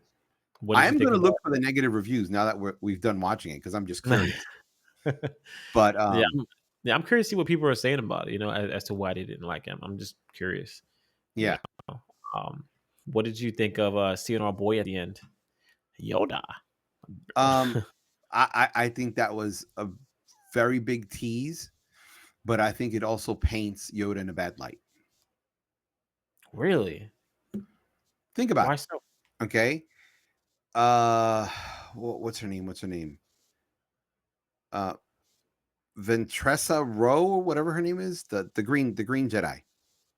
[SPEAKER 1] What
[SPEAKER 2] I
[SPEAKER 1] did you
[SPEAKER 2] am
[SPEAKER 1] think
[SPEAKER 2] going to look
[SPEAKER 1] about?
[SPEAKER 2] for the negative reviews now that we've done watching it because I'm just curious. But
[SPEAKER 1] yeah, yeah, I'm curious to see what people are saying about it. As to why they didn't like him. I'm just curious. You
[SPEAKER 2] yeah,
[SPEAKER 1] know, what did you think of seeing our boy at the end, Yoda?
[SPEAKER 2] um, I think that was a very big tease, but I think it also paints Yoda in a bad light.
[SPEAKER 1] Really?
[SPEAKER 2] Think about
[SPEAKER 1] Why
[SPEAKER 2] it.
[SPEAKER 1] so?
[SPEAKER 2] Okay. Uh, what's her name? What's her name? Uh, Ventressa Rowe or whatever her name is, the green Jedi.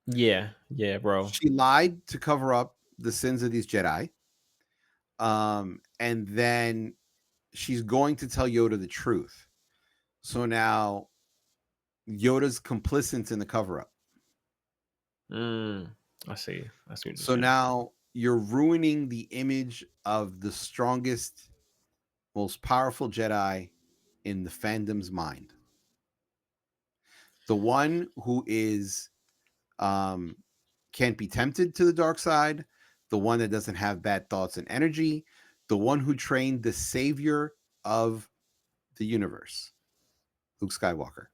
[SPEAKER 1] Yeah, yeah, bro.
[SPEAKER 2] She lied to cover up the sins of these Jedi. And then she's going to tell Yoda the truth. So now Yoda's complicit in the cover up.
[SPEAKER 1] Mm, I see. I see what you're
[SPEAKER 2] So
[SPEAKER 1] saying.
[SPEAKER 2] now you're ruining the image of the strongest, most powerful Jedi in the fandom's mind. The one who is um can't be tempted to the dark side, the one that doesn't have bad thoughts and energy, the one who trained the savior of the universe, Luke Skywalker.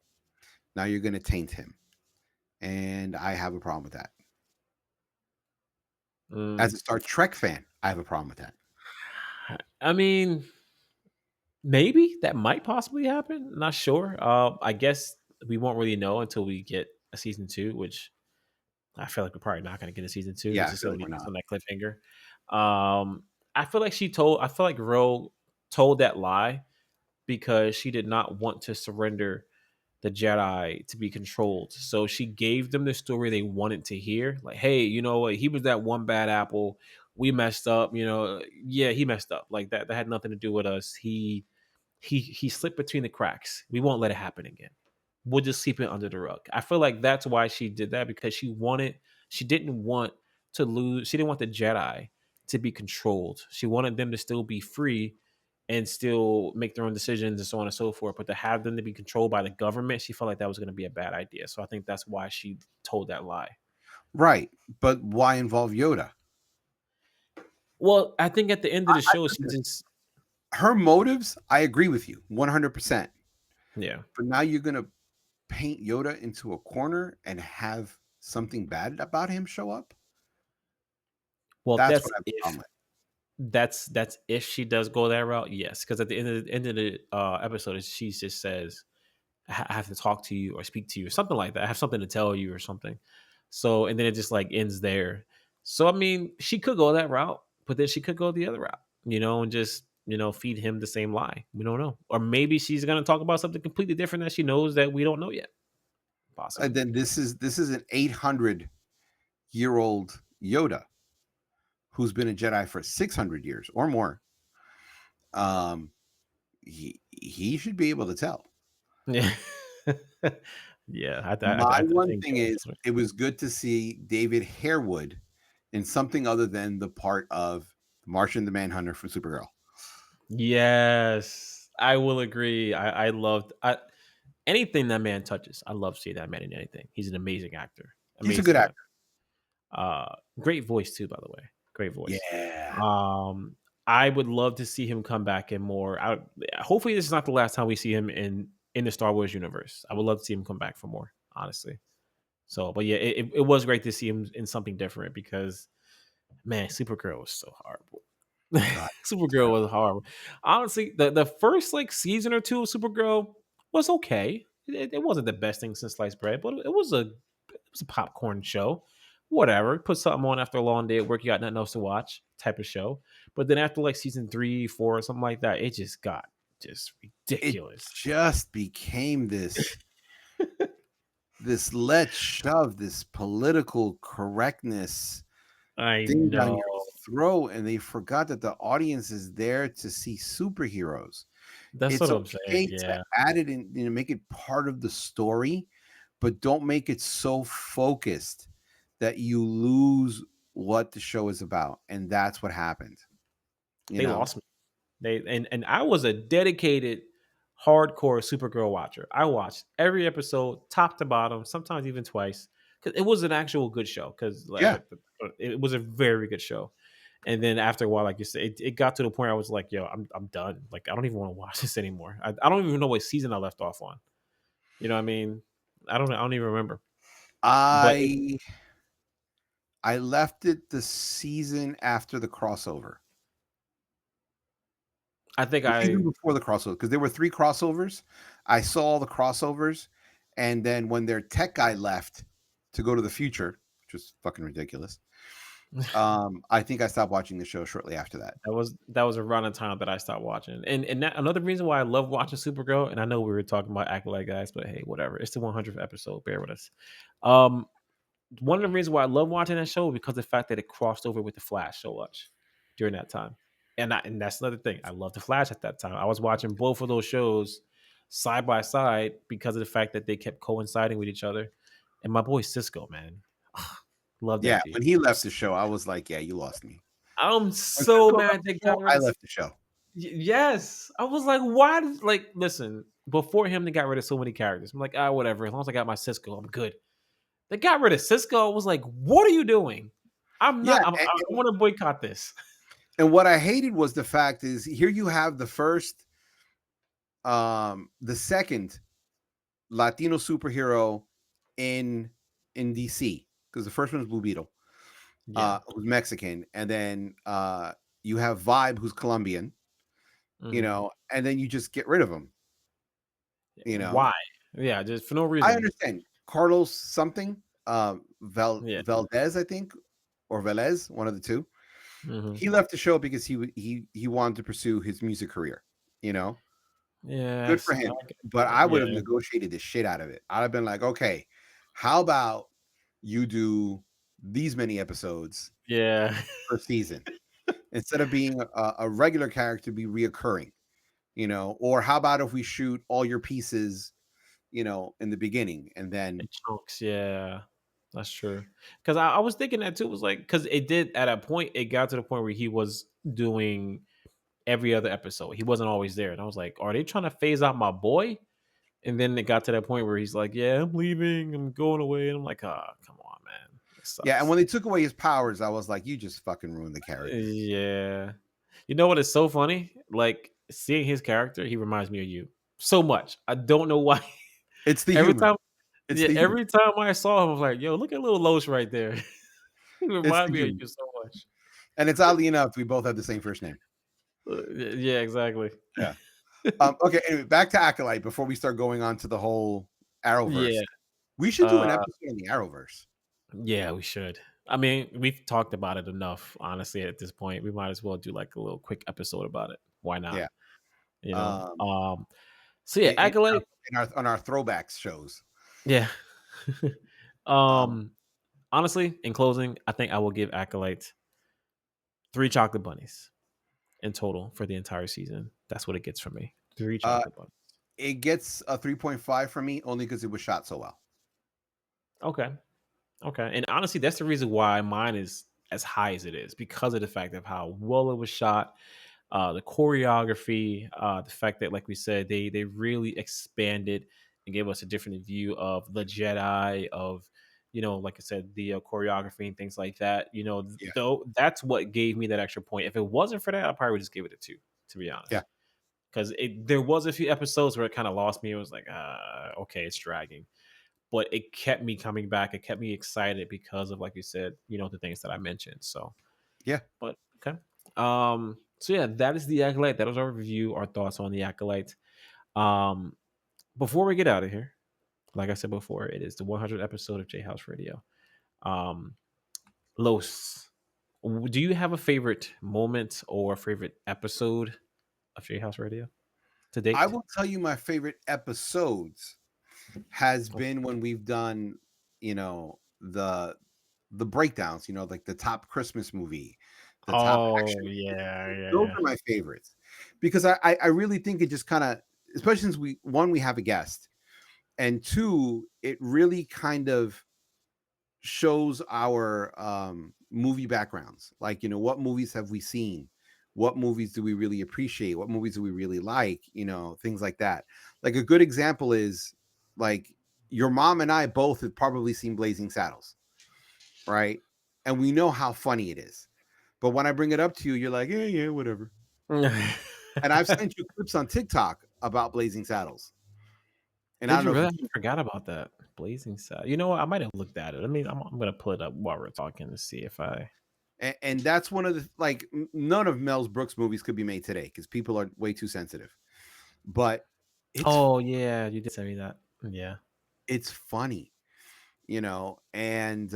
[SPEAKER 2] Now you're going to taint him. And I have a problem with that. As
[SPEAKER 1] Mm,
[SPEAKER 2] a Star Trek fan, I have a problem with that.
[SPEAKER 1] I mean, maybe that might possibly happen. Not sure. I guess we won't really know until we get a season two, which I feel like we're probably not going to get a season two.
[SPEAKER 2] Yeah,
[SPEAKER 1] It's
[SPEAKER 2] I
[SPEAKER 1] just
[SPEAKER 2] feel
[SPEAKER 1] going
[SPEAKER 2] like
[SPEAKER 1] to
[SPEAKER 2] we're
[SPEAKER 1] leave us
[SPEAKER 2] not.
[SPEAKER 1] on that cliffhanger. Um, I feel like I feel like Ro told that lie because she did not want to surrender the Jedi to be controlled. So she gave them the story they wanted to hear. Like, hey, you know what? He was that one bad apple. We messed up. You know, yeah, he messed up. Like that. That had nothing to do with us. He slipped between the cracks. We won't let it happen again. We'll just sweep it under the rug. I feel like that's why she did that because she didn't want to lose. She didn't want the Jedi to be controlled. She wanted them to still be free and still make their own decisions and so on and so forth. But to have them to be controlled by the government, she felt like that was going to be a bad idea. So I think that's why she told that lie.
[SPEAKER 2] Right. But why involve Yoda?
[SPEAKER 1] Well, I think at the end of the show, she
[SPEAKER 2] Listen,
[SPEAKER 1] just
[SPEAKER 2] her motives, I agree with you 100%.
[SPEAKER 1] yeah.
[SPEAKER 2] But now you're going to paint Yoda into a corner and have something bad about him show up?
[SPEAKER 1] Well,
[SPEAKER 2] That's what I have a problem with.
[SPEAKER 1] that's if she does go that route, yes. Because at the end of the episode, she just says, I have to talk to you or speak to you or something like that. I have something to tell you or something. So and then it just like ends there. So I mean, she could go that route, but then she could go the other route, and just feed him the same lie. We don't know, or maybe she's gonna talk about something completely different that she knows that we don't know yet.
[SPEAKER 2] And
[SPEAKER 1] Possible.
[SPEAKER 2] then this is an 800-year-old Yoda who's been a Jedi for 600 years or more. Um, he should be able to tell.
[SPEAKER 1] Yeah, yeah.
[SPEAKER 2] My
[SPEAKER 1] I
[SPEAKER 2] one
[SPEAKER 1] think
[SPEAKER 2] thing
[SPEAKER 1] so.
[SPEAKER 2] is, it was good to see David Harewood in something other than the part of Martian the Manhunter for Supergirl.
[SPEAKER 1] Yes, I will agree. I loved anything that man touches. I love seeing that man in anything. He's an amazing actor.
[SPEAKER 2] He's a good
[SPEAKER 1] Amazing actor.
[SPEAKER 2] actor.
[SPEAKER 1] Great voice too, by the way. Great voice.
[SPEAKER 2] Yeah.
[SPEAKER 1] Um, I would love to see him come back in more. Hopefully, this is not the last time we see him in the Star Wars universe. I would love to see him come back for more. Honestly. So, but yeah, it was great to see him in something different because man, Supergirl was so horrible.
[SPEAKER 2] God,
[SPEAKER 1] Supergirl was horrible. Honestly, the first like season or two of Supergirl was okay. It wasn't the best thing since sliced bread, but it was a popcorn show. Whatever. Put something on after a long day at work. You got nothing else to watch type of show. But then after like season 3, 4, or something like that, it just got just
[SPEAKER 2] it
[SPEAKER 1] ridiculous.
[SPEAKER 2] just became this let's shove this political correctness
[SPEAKER 1] I
[SPEAKER 2] thing down
[SPEAKER 1] know.
[SPEAKER 2] your throat, and they forgot that the audience is there to see superheroes.
[SPEAKER 1] That's
[SPEAKER 2] It's
[SPEAKER 1] what I'm saying.
[SPEAKER 2] okay to
[SPEAKER 1] Yeah.
[SPEAKER 2] add it in, make it part of the story, but don't make it so focused that you lose what the show is about. And that's what happened, you
[SPEAKER 1] They
[SPEAKER 2] know?
[SPEAKER 1] lost me. And I was a dedicated hardcore Supergirl watcher. I watched every episode top to bottom, sometimes even twice, because it was an actual good show. Because
[SPEAKER 2] Yeah.
[SPEAKER 1] it was a very good show. And then after a while, like you said, it got to the point I was like, "Yo, I'm done. Like, I don't even want to watch this anymore. I don't even know what season I left off on. You know what I mean? I don't even remember. But
[SPEAKER 2] I I left it the season after the crossover.
[SPEAKER 1] I think
[SPEAKER 2] The season
[SPEAKER 1] I
[SPEAKER 2] before the crossover, because there were 3 crossovers. I saw all the crossovers, and then when their tech guy left to go to the future, which was fucking ridiculous, I think I stopped watching the show shortly after that.
[SPEAKER 1] that was around the time that I stopped watching. And that, another reason why I love watching Supergirl, and I know we were talking about Acolyte guys, but hey, whatever. It's the 100th episode. Bear with us. Um, One of the reasons why I love watching that show because of the fact that it crossed over with the Flash so much during that time. And that's another thing. I love the Flash at that time. I was watching both of those shows side by side because of the fact that they kept coinciding with each other. And my boy Cisco, man. Love
[SPEAKER 2] Yeah,
[SPEAKER 1] that dude.
[SPEAKER 2] when he left the show, I was like, "Yeah, you lost me."
[SPEAKER 1] I'm
[SPEAKER 2] When
[SPEAKER 1] so
[SPEAKER 2] Cisco left
[SPEAKER 1] mad
[SPEAKER 2] the
[SPEAKER 1] they got
[SPEAKER 2] show,
[SPEAKER 1] rid
[SPEAKER 2] I
[SPEAKER 1] of.
[SPEAKER 2] left the show.
[SPEAKER 1] Yes, I was like, why? Like, listen, before him, they got rid of so many characters. I'm like, whatever. As long as I got my Cisco, I'm good. They got rid of Cisco. I was like, what are you doing? I'm
[SPEAKER 2] Yeah,
[SPEAKER 1] not. I want to boycott this.
[SPEAKER 2] and what I hated was the fact is, here you have the second Latino superhero in DC, because the first one was Blue Beetle,
[SPEAKER 1] Yeah.
[SPEAKER 2] who's Mexican, and then you have Vibe, who's Colombian,
[SPEAKER 1] Hmm.
[SPEAKER 2] and then you just get rid of him.
[SPEAKER 1] Why? Yeah, just for no
[SPEAKER 2] I
[SPEAKER 1] reason.
[SPEAKER 2] understand Carlos something,
[SPEAKER 1] Yeah.
[SPEAKER 2] Valdez, I think, or Velez, one of the two.
[SPEAKER 1] Hmm.
[SPEAKER 2] He left the show because he wanted to pursue his music career. You know, good for
[SPEAKER 1] Yes.
[SPEAKER 2] him. But I would have
[SPEAKER 1] Yeah.
[SPEAKER 2] negotiated the shit out of it. I'd have been like, okay, how about you do these many episodes
[SPEAKER 1] Yeah.
[SPEAKER 2] per season instead of being a regular character, be reoccurring. You know, or how about if we shoot all your pieces, you know, in the beginning, and
[SPEAKER 1] In
[SPEAKER 2] then
[SPEAKER 1] chunks. Yeah. That's true. Because I was thinking that too. It was like, because it did at a point, it got to the point where he was doing every other episode. He wasn't always there. And I was like, are they trying to phase out my boy? And then it got to that point where he's like, yeah, I'm leaving. I'm going away. And I'm like, ah, come on, man. It
[SPEAKER 2] yeah, and
[SPEAKER 1] sucks.
[SPEAKER 2] when they took away his powers, I was like, you just fucking ruined the character.
[SPEAKER 1] Yeah. You know what is so funny? Like seeing his character, he reminds me of you so much. I don't know why.
[SPEAKER 2] It's the
[SPEAKER 1] every
[SPEAKER 2] humor.
[SPEAKER 1] time,
[SPEAKER 2] It's
[SPEAKER 1] yeah,
[SPEAKER 2] the humor.
[SPEAKER 1] every time I saw him, I was like, yo, look at little Los right there. He
[SPEAKER 2] It's
[SPEAKER 1] remind
[SPEAKER 2] the
[SPEAKER 1] me of
[SPEAKER 2] humor.
[SPEAKER 1] you so much.
[SPEAKER 2] And it's oddly enough, we both have the same first name.
[SPEAKER 1] Yeah, exactly.
[SPEAKER 2] Yeah. Okay. Anyway, back to Acolyte before we start going on to the whole Arrowverse.
[SPEAKER 1] Yeah.
[SPEAKER 2] We should do an
[SPEAKER 1] Uh,
[SPEAKER 2] episode on the Arrowverse.
[SPEAKER 1] yeah, we should. I mean, we've talked about it enough, honestly, at this point. We might as well do like a little quick episode about it. Why not?
[SPEAKER 2] Yeah.
[SPEAKER 1] You know?
[SPEAKER 2] Um,
[SPEAKER 1] So yeah, Acolyte.
[SPEAKER 2] on our throwbacks shows.
[SPEAKER 1] Yeah.
[SPEAKER 2] Um,
[SPEAKER 1] um, Honestly, in closing, I think I will give Acolyte 3 chocolate bunnies in total for the entire season. That's what it gets from me. Three
[SPEAKER 2] uh,
[SPEAKER 1] chocolate bunnies.
[SPEAKER 2] it gets a 3.5 from me only because it was shot so well.
[SPEAKER 1] Okay. Okay. And honestly, that's the reason why mine is as high as it is, because of the fact of how well it was shot, the choreography, the fact that, like we said, they really expanded and gave us a different view of the Jedi, of, like I said, the choreography and things like that.
[SPEAKER 2] Yeah.
[SPEAKER 1] Though that's what gave me that extra point. If it wasn't for that, I probably would just give it a 2, to be
[SPEAKER 2] Yeah.
[SPEAKER 1] honest. Because there was a few episodes where it kind of lost me. It was like, okay, it's dragging, but it kept me coming back. It kept me excited because of, like you said, the things that I mentioned. So,
[SPEAKER 2] Yeah.
[SPEAKER 1] but okay. So yeah, that is the Acolyte. That was our review, our thoughts on the Acolyte. Um, Before we get out of here, like I said before, it is the 100th episode of JHouze Radio. Um, Los, do you have a favorite moment or favorite episode of JHouze Radio to
[SPEAKER 2] I
[SPEAKER 1] date?
[SPEAKER 2] will tell you my favorite episodes has been when we've done, you know, the breakdowns, you know, like the top Christmas movie, the top
[SPEAKER 1] Oh
[SPEAKER 2] action
[SPEAKER 1] yeah,
[SPEAKER 2] movie.
[SPEAKER 1] yeah,
[SPEAKER 2] Those
[SPEAKER 1] yeah.
[SPEAKER 2] are my favorites because I really think it just kind of, especially since we have a guest, and two, it really kind of shows our movie backgrounds. Like, you know, what movies have we seen? What movies do we really appreciate? What movies do we really like? You know, things like that. Like a good example is like your mom and I both have probably seen Blazing Saddles, right? And we know how funny it is. But when I bring it up to you, you're like, yeah, yeah, whatever. And I've sent you clips on TikTok about Blazing Saddles. And I
[SPEAKER 1] Did
[SPEAKER 2] don't
[SPEAKER 1] you
[SPEAKER 2] know if
[SPEAKER 1] really?
[SPEAKER 2] you
[SPEAKER 1] I forgot about that. Blazing Sad. You know what? I might have looked at it. I mean, I'm gonna pull it up while we're talking to see if I.
[SPEAKER 2] and that's one of the like none of Mel Brooks movies could be made today because people are way too sensitive. But it's
[SPEAKER 1] Oh yeah, you did send me that. Yeah.
[SPEAKER 2] it's funny, you know, and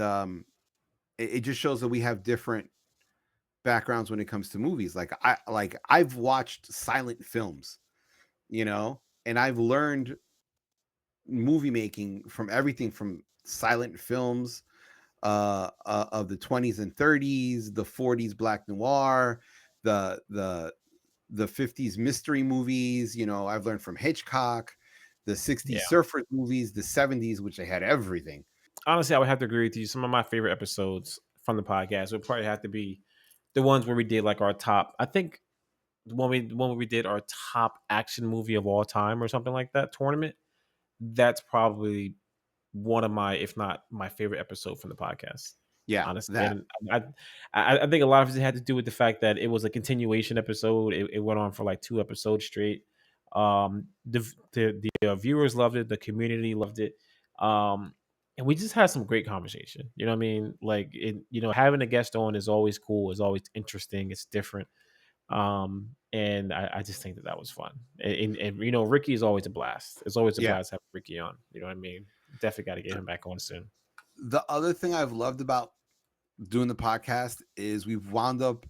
[SPEAKER 2] it just shows that we have different backgrounds when it comes to movies. I've watched silent films, you know, and I've learned movie making from everything from silent films of the 20s and 30s, the 40s black noir, the 50s mystery movies. You know, I've learned from Hitchcock, the 60s
[SPEAKER 1] Yeah.
[SPEAKER 2] surfer movies, the 70s, which they had everything.
[SPEAKER 1] Honestly, I would have to agree with you. Some of my favorite episodes from the podcast would probably have to be the ones where we did like our top. I think when we did our top action movie of all time or something like that tournament. That's probably one of my, if not my favorite episode from the podcast.
[SPEAKER 2] Yeah,
[SPEAKER 1] Honestly,
[SPEAKER 2] that.
[SPEAKER 1] and I think a lot of it had to do with the fact that it was a continuation episode. It went on for like 2 episodes straight. The viewers loved it, the community loved it, and we just had some great conversation. You know what I mean? Like, having a guest on is always cool. It's always interesting. It's different. And I just think that was fun. And Ricky is always a blast. It's always a
[SPEAKER 2] Yeah.
[SPEAKER 1] blast having Ricky on. You know what I mean? Definitely got to get him back on soon.
[SPEAKER 2] The other thing I've loved about doing the podcast is we've wound up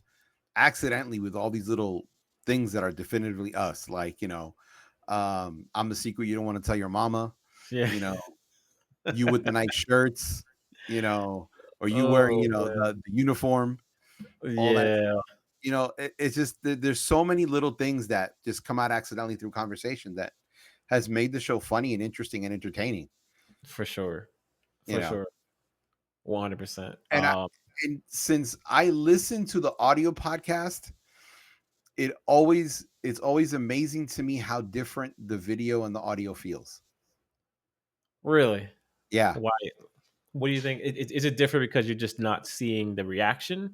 [SPEAKER 2] accidentally with all these little things that are definitively us, like, I'm the secret you don't want to tell your mama,
[SPEAKER 1] Yeah.
[SPEAKER 2] you know, you with the nice shirts, you know, or you wearing,
[SPEAKER 1] Oh
[SPEAKER 2] the uniform,
[SPEAKER 1] man.
[SPEAKER 2] all that.
[SPEAKER 1] Yeah,
[SPEAKER 2] It's just there's so many little things that just come out accidentally through conversation that has made the show funny and interesting and entertaining.
[SPEAKER 1] for sure.
[SPEAKER 2] You
[SPEAKER 1] For
[SPEAKER 2] know,
[SPEAKER 1] sure. 100%.
[SPEAKER 2] and since I listen to the audio podcast, it's always amazing to me how different the video and the audio feels.
[SPEAKER 1] Really?
[SPEAKER 2] Yeah.
[SPEAKER 1] Why? What do you think? Is it different because you're just not seeing the reaction?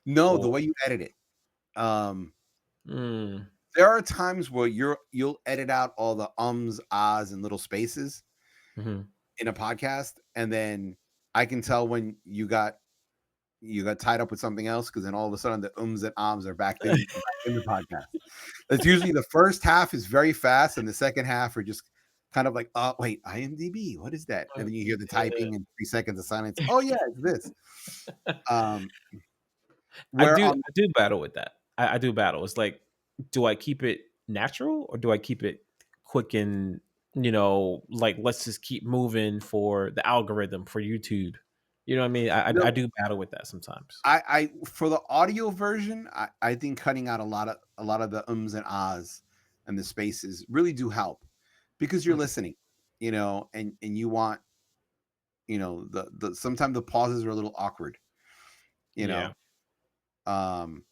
[SPEAKER 2] No, the
[SPEAKER 1] Or
[SPEAKER 2] way you edit it. Um,
[SPEAKER 1] mm,
[SPEAKER 2] there are times where you'll edit out all the ums, ahs, and little spaces
[SPEAKER 1] mhm.
[SPEAKER 2] in a podcast, and then I can tell when you got tied up with something else because then all of a sudden the ums and ahs are back in the podcast. That's usually the first half is very fast, and the second half are just kind of like, oh wait, IMDb, what is that? And then you hear the
[SPEAKER 1] Yeah.
[SPEAKER 2] typing and 3 seconds of silence. Oh yeah, it's this. Um,
[SPEAKER 1] I
[SPEAKER 2] where
[SPEAKER 1] do
[SPEAKER 2] on
[SPEAKER 1] I do battle with that. I do battle. It's like, do I keep it natural or do I keep it quick and, like, let's just keep moving for the algorithm for YouTube. You know what I mean? I
[SPEAKER 2] no,
[SPEAKER 1] do battle with that sometimes.
[SPEAKER 2] I for the audio version, I think cutting out a lot of the ums and ahs and the spaces really do help because you're
[SPEAKER 1] Mhm.
[SPEAKER 2] listening, and you want, the sometimes the pauses are a little awkward, you
[SPEAKER 1] Yeah.
[SPEAKER 2] know. Um,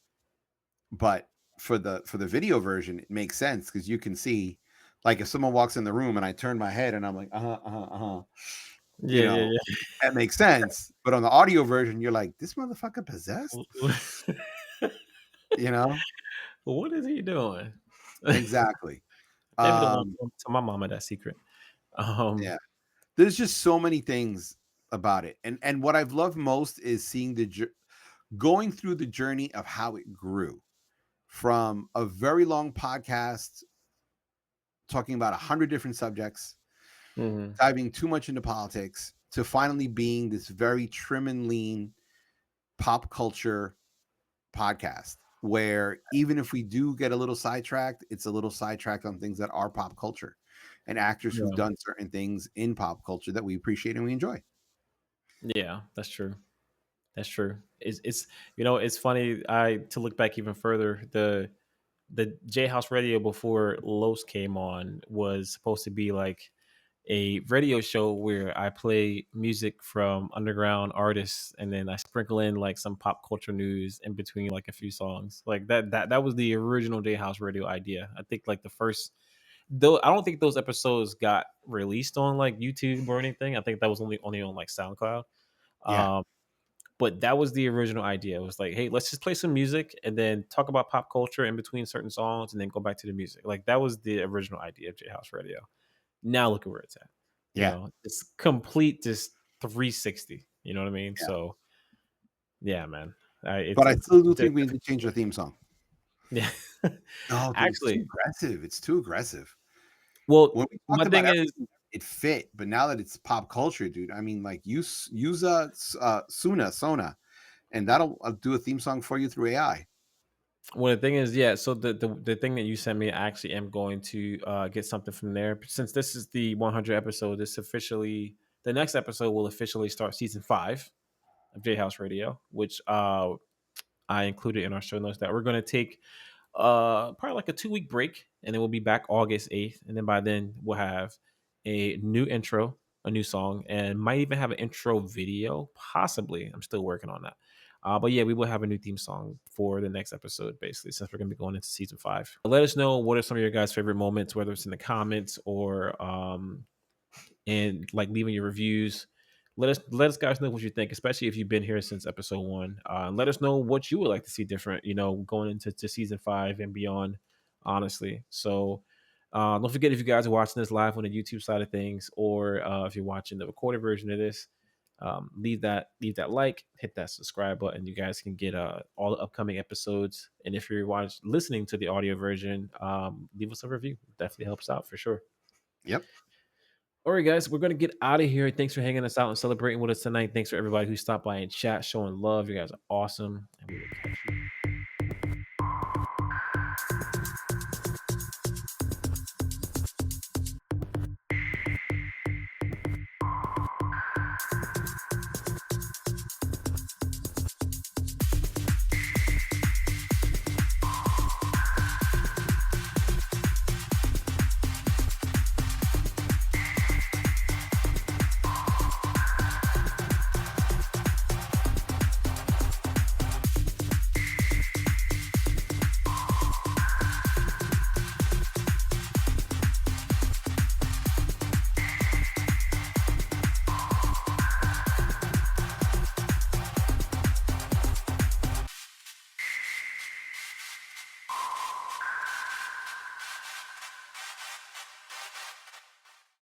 [SPEAKER 2] but for the video version, it makes sense because you can see, like, if someone walks in the room and I turn my head and I'm like, uh-huh, uh-huh, uh-huh, you
[SPEAKER 1] Yeah,
[SPEAKER 2] know,
[SPEAKER 1] yeah,
[SPEAKER 2] that makes sense. But on the audio version, you're like, this motherfucker possessed,
[SPEAKER 1] yeah.
[SPEAKER 2] you know?
[SPEAKER 1] What is he doing?
[SPEAKER 2] Exactly.
[SPEAKER 1] Maybe don't want
[SPEAKER 2] Um,
[SPEAKER 1] to tell my mama that secret.
[SPEAKER 2] yeah. There's just so many things about it. And what I've loved most is seeing going through the journey of how it grew from a very long podcast talking about 100 different subjects,
[SPEAKER 1] Mhm.
[SPEAKER 2] diving too much into politics, to finally being this very trim and lean pop culture podcast where even if we do get a little sidetracked, it's a little sidetracked on things that are pop culture and actors who've
[SPEAKER 1] Yeah.
[SPEAKER 2] done certain things in pop culture that we appreciate and we enjoy.
[SPEAKER 1] Yeah, that's true. That's true. It's it's funny. I to look back even further. The JHouze Radio before Los came on was supposed to be like a radio show where I play music from underground artists and then I sprinkle in like some pop culture news in between like a few songs. Like that was the original JHouze Radio idea. I think like the first though I don't think those episodes got released on like YouTube or anything. I think that was only on like SoundCloud.
[SPEAKER 2] Yeah.
[SPEAKER 1] Um but that was the original idea. It was like, hey, let's just play some music and then talk about pop culture in between certain songs and then go back to the music. Like that was the original idea of JHouze Radio. Now look at where it's at.
[SPEAKER 2] Yeah.
[SPEAKER 1] It's complete just 360. You know what I mean?
[SPEAKER 2] Yeah.
[SPEAKER 1] So yeah, man.
[SPEAKER 2] But I
[SPEAKER 1] It's
[SPEAKER 2] still do
[SPEAKER 1] a
[SPEAKER 2] think we need to change our theme song.
[SPEAKER 1] yeah.
[SPEAKER 2] No, dude, it's too
[SPEAKER 1] Actually,
[SPEAKER 2] aggressive. It's too aggressive. When
[SPEAKER 1] well,
[SPEAKER 2] we
[SPEAKER 1] my
[SPEAKER 2] talked about
[SPEAKER 1] thing is
[SPEAKER 2] everything, it fit, but now that it's pop culture, dude, I mean, like, use Sona, and that'll do a theme song for you through AI.
[SPEAKER 1] well, the thing is, yeah. So the thing that you sent me, I actually am going to get something from there. Since this is the 100 episode, the next episode will officially start season 5 of J House Radio, which I included in our show notes that we're going to take probably like a 2-week break, and then we'll be back August 8th, and then by then we'll have a new intro, a new song, and might even have an intro video, possibly. I'm still working on that. But yeah, we will have a new theme song for the next episode, basically, since we're going to be going into season 5. Let us know what are some of your guys' favorite moments, whether it's in the comments or and like leaving your reviews. Let us guys know what you think, especially if you've been here since episode 1. Let us know what you would like to see different, going into season 5 and beyond. Honestly, so don't forget if you guys are watching this live on the YouTube side of things, or if you're watching the recorded version of this, leave that like, hit that subscribe button. You guys can get all the upcoming episodes, and if you're listening to the audio version, leave us a review. Definitely helps out for sure.
[SPEAKER 2] Yep.
[SPEAKER 1] All right, guys, we're gonna get out of here. Thanks for hanging us out and celebrating with us tonight. Thanks for everybody who stopped by and chat, showing love. You guys are awesome, and we will catch you.